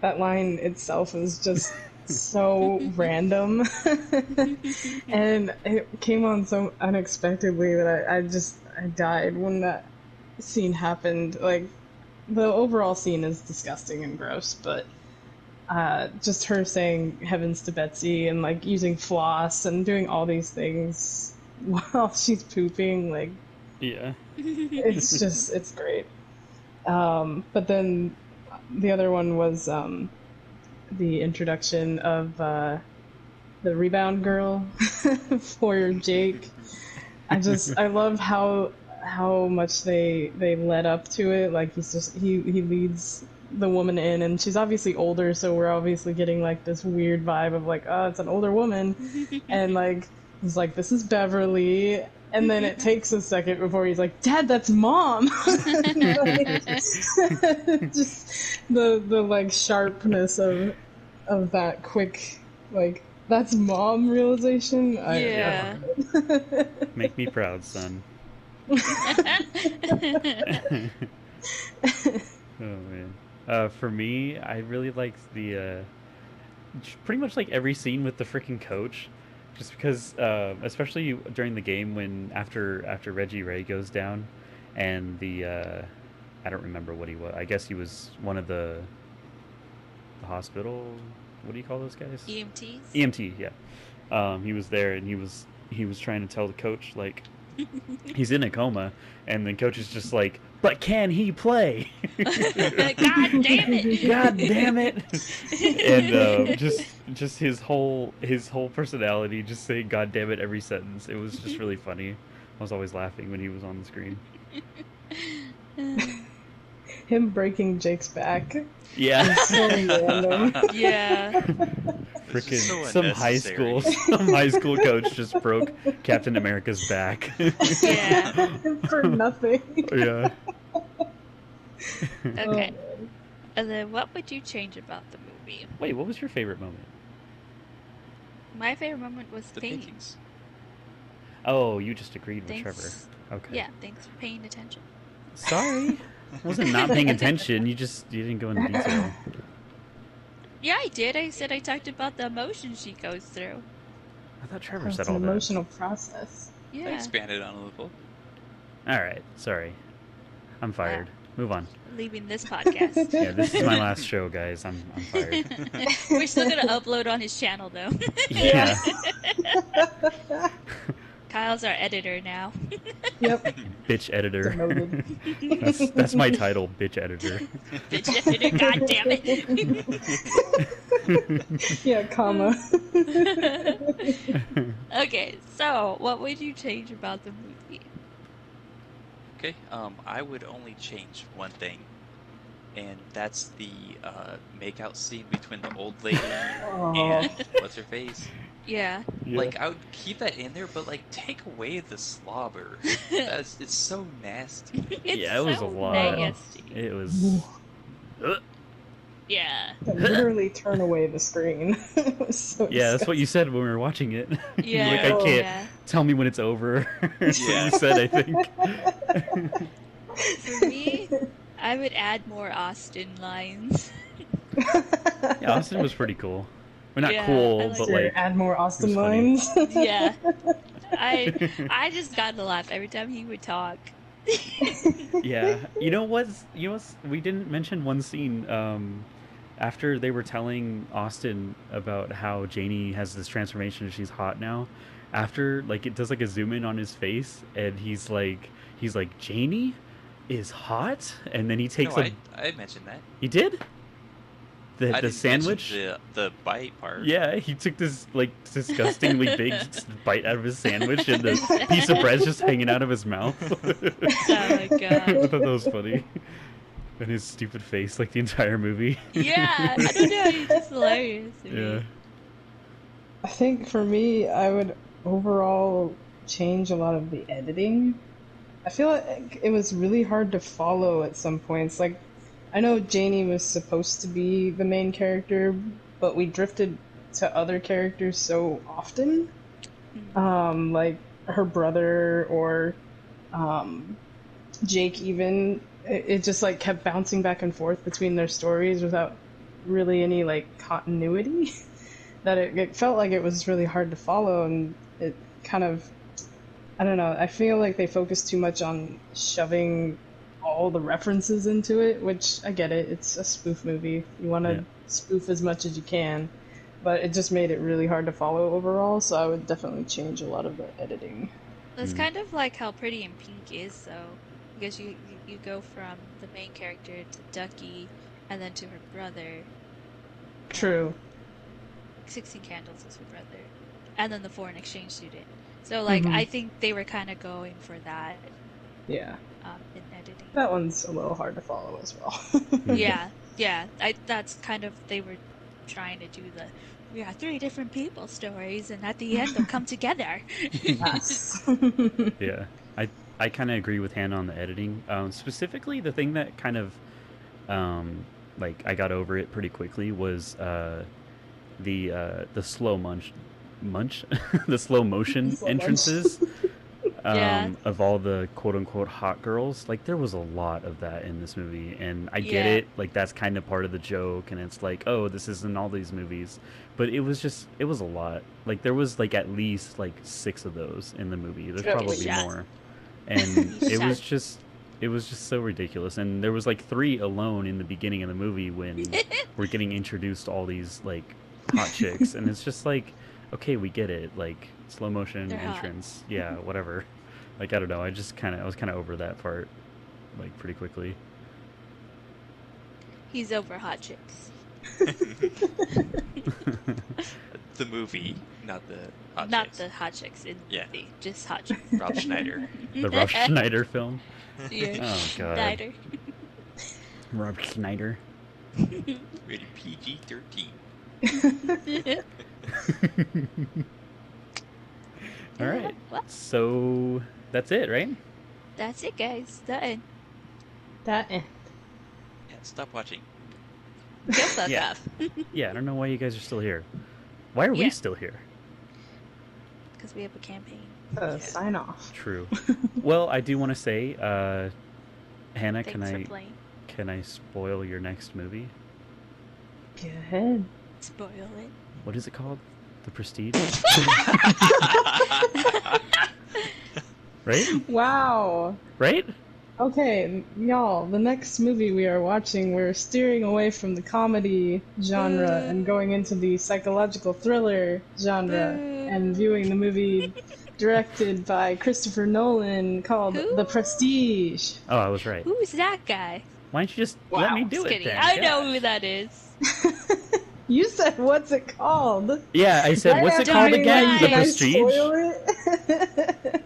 that line itself is just so random. And it came on so unexpectedly that I died when that scene happened. Like, the overall scene is disgusting and gross, but just her saying heavens to Betsy and like using floss and doing all these things while she's pooping, like, Yeah. it's great. But then the other one was the introduction of the rebound girl for Jake. I love how much they led up to it. Like, he leads the woman in, and she's obviously older, so we're obviously getting like this weird vibe of like, oh, it's an older woman, and like he's like, this is Beverly, and then it takes a second before he's like, Dad, that's Mom. Like, just the like sharpness of that quick, like, that's Mom realization. Yeah. Make me proud, son. Oh man. For me, I really liked the pretty much like every scene with the freaking coach, just because, especially during the game when after Reggie Ray goes down, and the I don't remember what he was. I guess he was one of the hospital. What do you call those guys? EMTs. EMT, yeah. He was there, and he was trying to tell the coach, like, he's in a coma, and the coach is just like, but can he play? God damn it! God damn it! And just his whole personality, just saying God damn it every sentence. It was just really funny. I was always laughing when he was on the screen. Him breaking Jake's back. Yeah. So random. Yeah. Freaking so some high school coach just broke Captain America's back. Yeah. For nothing. Yeah. Okay. And then what would you change about the movie? Wait, what was your favorite moment? My favorite moment was The painting. paintings. Oh, you just agreed with Thanks. Trevor. Okay. Yeah, thanks for paying attention. Sorry. I wasn't not paying attention. You didn't go into detail. Yeah, I did. I said I talked about the emotions she goes through. I thought Trevor It's said an all that. emotional process. I Yeah. expanded on a little. All right. Sorry. I'm fired. Move on. Leaving this podcast. Yeah, this is my last show, guys. I'm fired. We're still gonna upload on his channel though. Yeah. Kyle's our editor now. Yep. Bitch editor. Demoted. That's my title, bitch editor. Bitch editor, god damn it. Yeah, comma. Okay, so what would you change about the movie? Okay, I would only change one thing, and that's the makeout scene between the old lady and what's her face. Yeah. Like, I would keep that in there, but like take away the slobber. It's so nasty. It's Yeah, it was so a lot. nasty. It was. Yeah. Literally turn away the screen. It was so Yeah, that's what disgusting. you said when we were watching it. Yeah. Like, I can't Yeah. tell me when it's over. That's what Yeah. you said, I think. For me, I would add more Austin lines. Yeah, Austin was pretty cool. Well, not Yeah, cool, I liked but Sir, like. add more Austin it was funny. lines. Yeah. I just got to laugh every time he would talk. Yeah. You know what's we didn't mention one scene after they were telling Austin about how Janie has this transformation and she's hot now. After, like, it does like a zoom in on his face and he's like Janie is hot, and then he takes No, I mentioned that. He did? I The didn't sandwich? mention the bite part. Yeah, he took this like disgustingly big bite out of his sandwich and the piece of bread's just hanging out of his mouth. Oh my god. I thought that was funny. And his stupid face, like the entire movie. Yeah, I don't know, he's just hilarious to me. Yeah. I think for me, I would overall change a lot of the editing. I feel like it was really hard to follow at some points. Like, I know Janie was supposed to be the main character, but we drifted to other characters so often. Like her brother or Jake even. It just like kept bouncing back and forth between their stories without really any like continuity. That it felt like it was really hard to follow, and it kind of, I don't know, I feel like they focused too much on shoving all the references into it, which I get it, it's a spoof movie. You want to spoof as much as you can, but it just made it really hard to follow overall, so I would definitely change a lot of the editing. It's kind of like how Pretty in Pink is, though, because you go from the main character to Ducky, and then to her brother. True. 16 Candles is her brother, and then the foreign exchange student. So, like, I think they were kind of going for that. Yeah. In editing. That one's a little hard to follow as well. Yeah. That's kind of, they were trying to do the, we are 3 different people stories, and at the end they'll come together. Yes. Yeah, I kind of agree with Hannah on the editing. Specifically, the thing that kind of, like, I got over it pretty quickly was the slow the slow motion entrances of all the quote unquote hot girls. Like, there was a lot of that in this movie, and I get it, like, that's kind of part of the joke, and it's like, oh, this is in all these movies, but it was a lot. Like, there was like at least like 6 of those in the movie. There's probably more, and it was just so ridiculous. And there was like 3 alone in the beginning of the movie when we're getting introduced to all these like hot chicks, and it's just like, okay, we get it, like, slow motion entrance, yeah, whatever. Like, I don't know, I was kind of over that part, like, pretty quickly. He's over hot chicks. The movie, not the hot Not chicks. the hot chicks in the movie, just hot chicks. Rob Schneider. The Rob Schneider film. Yeah. Oh god. Schneider. Rob Schneider. Rated PG-13. All right. So that's it, right? That's it, guys. Done. That end. Yeah, stop watching. Go fuck Yeah. off. Yeah, I don't know why you guys are still here. Why are we still here? Because we have a campaign. Sign off. True. Well, I do want to say, Hannah, Thanks for playing. can I spoil your next movie? Go ahead. Spoil it. What is it called? The Prestige? Right? Wow. Right? Okay, y'all, the next movie we are watching, we're steering away from the comedy genre and going into the psychological thriller genre and viewing the movie directed by Christopher Nolan called The Prestige. Oh, I was right. Who's that guy? Why don't you just let me do Just it kidding. then? I Yeah. know who that is. You said, what's it called? Yeah, I said, what's it called again? The Can I Prestige? spoil it?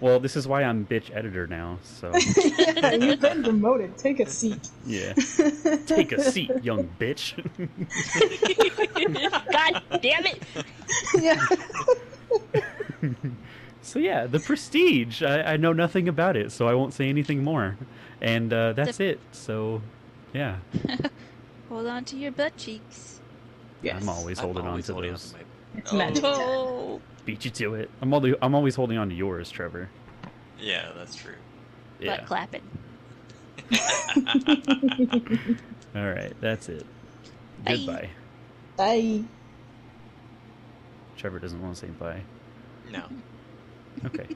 Well, this is why I'm bitch editor now, so... Yeah, you've been promoted. Take a seat. Yeah. Take a seat, young bitch. God damn it! Yeah. So yeah, The Prestige. I know nothing about it, so I won't say anything more. And that's it, so... Yeah. Hold on to your butt cheeks. Yes. I'm always holding on to holding those. my... It's magic time. Oh. Beat you to it. I'm always holding on to yours, Trevor. Yeah, that's true. Yeah. Butt clapping. All right, that's it. Bye. Goodbye. Bye. Trevor doesn't want to say bye. No. Okay.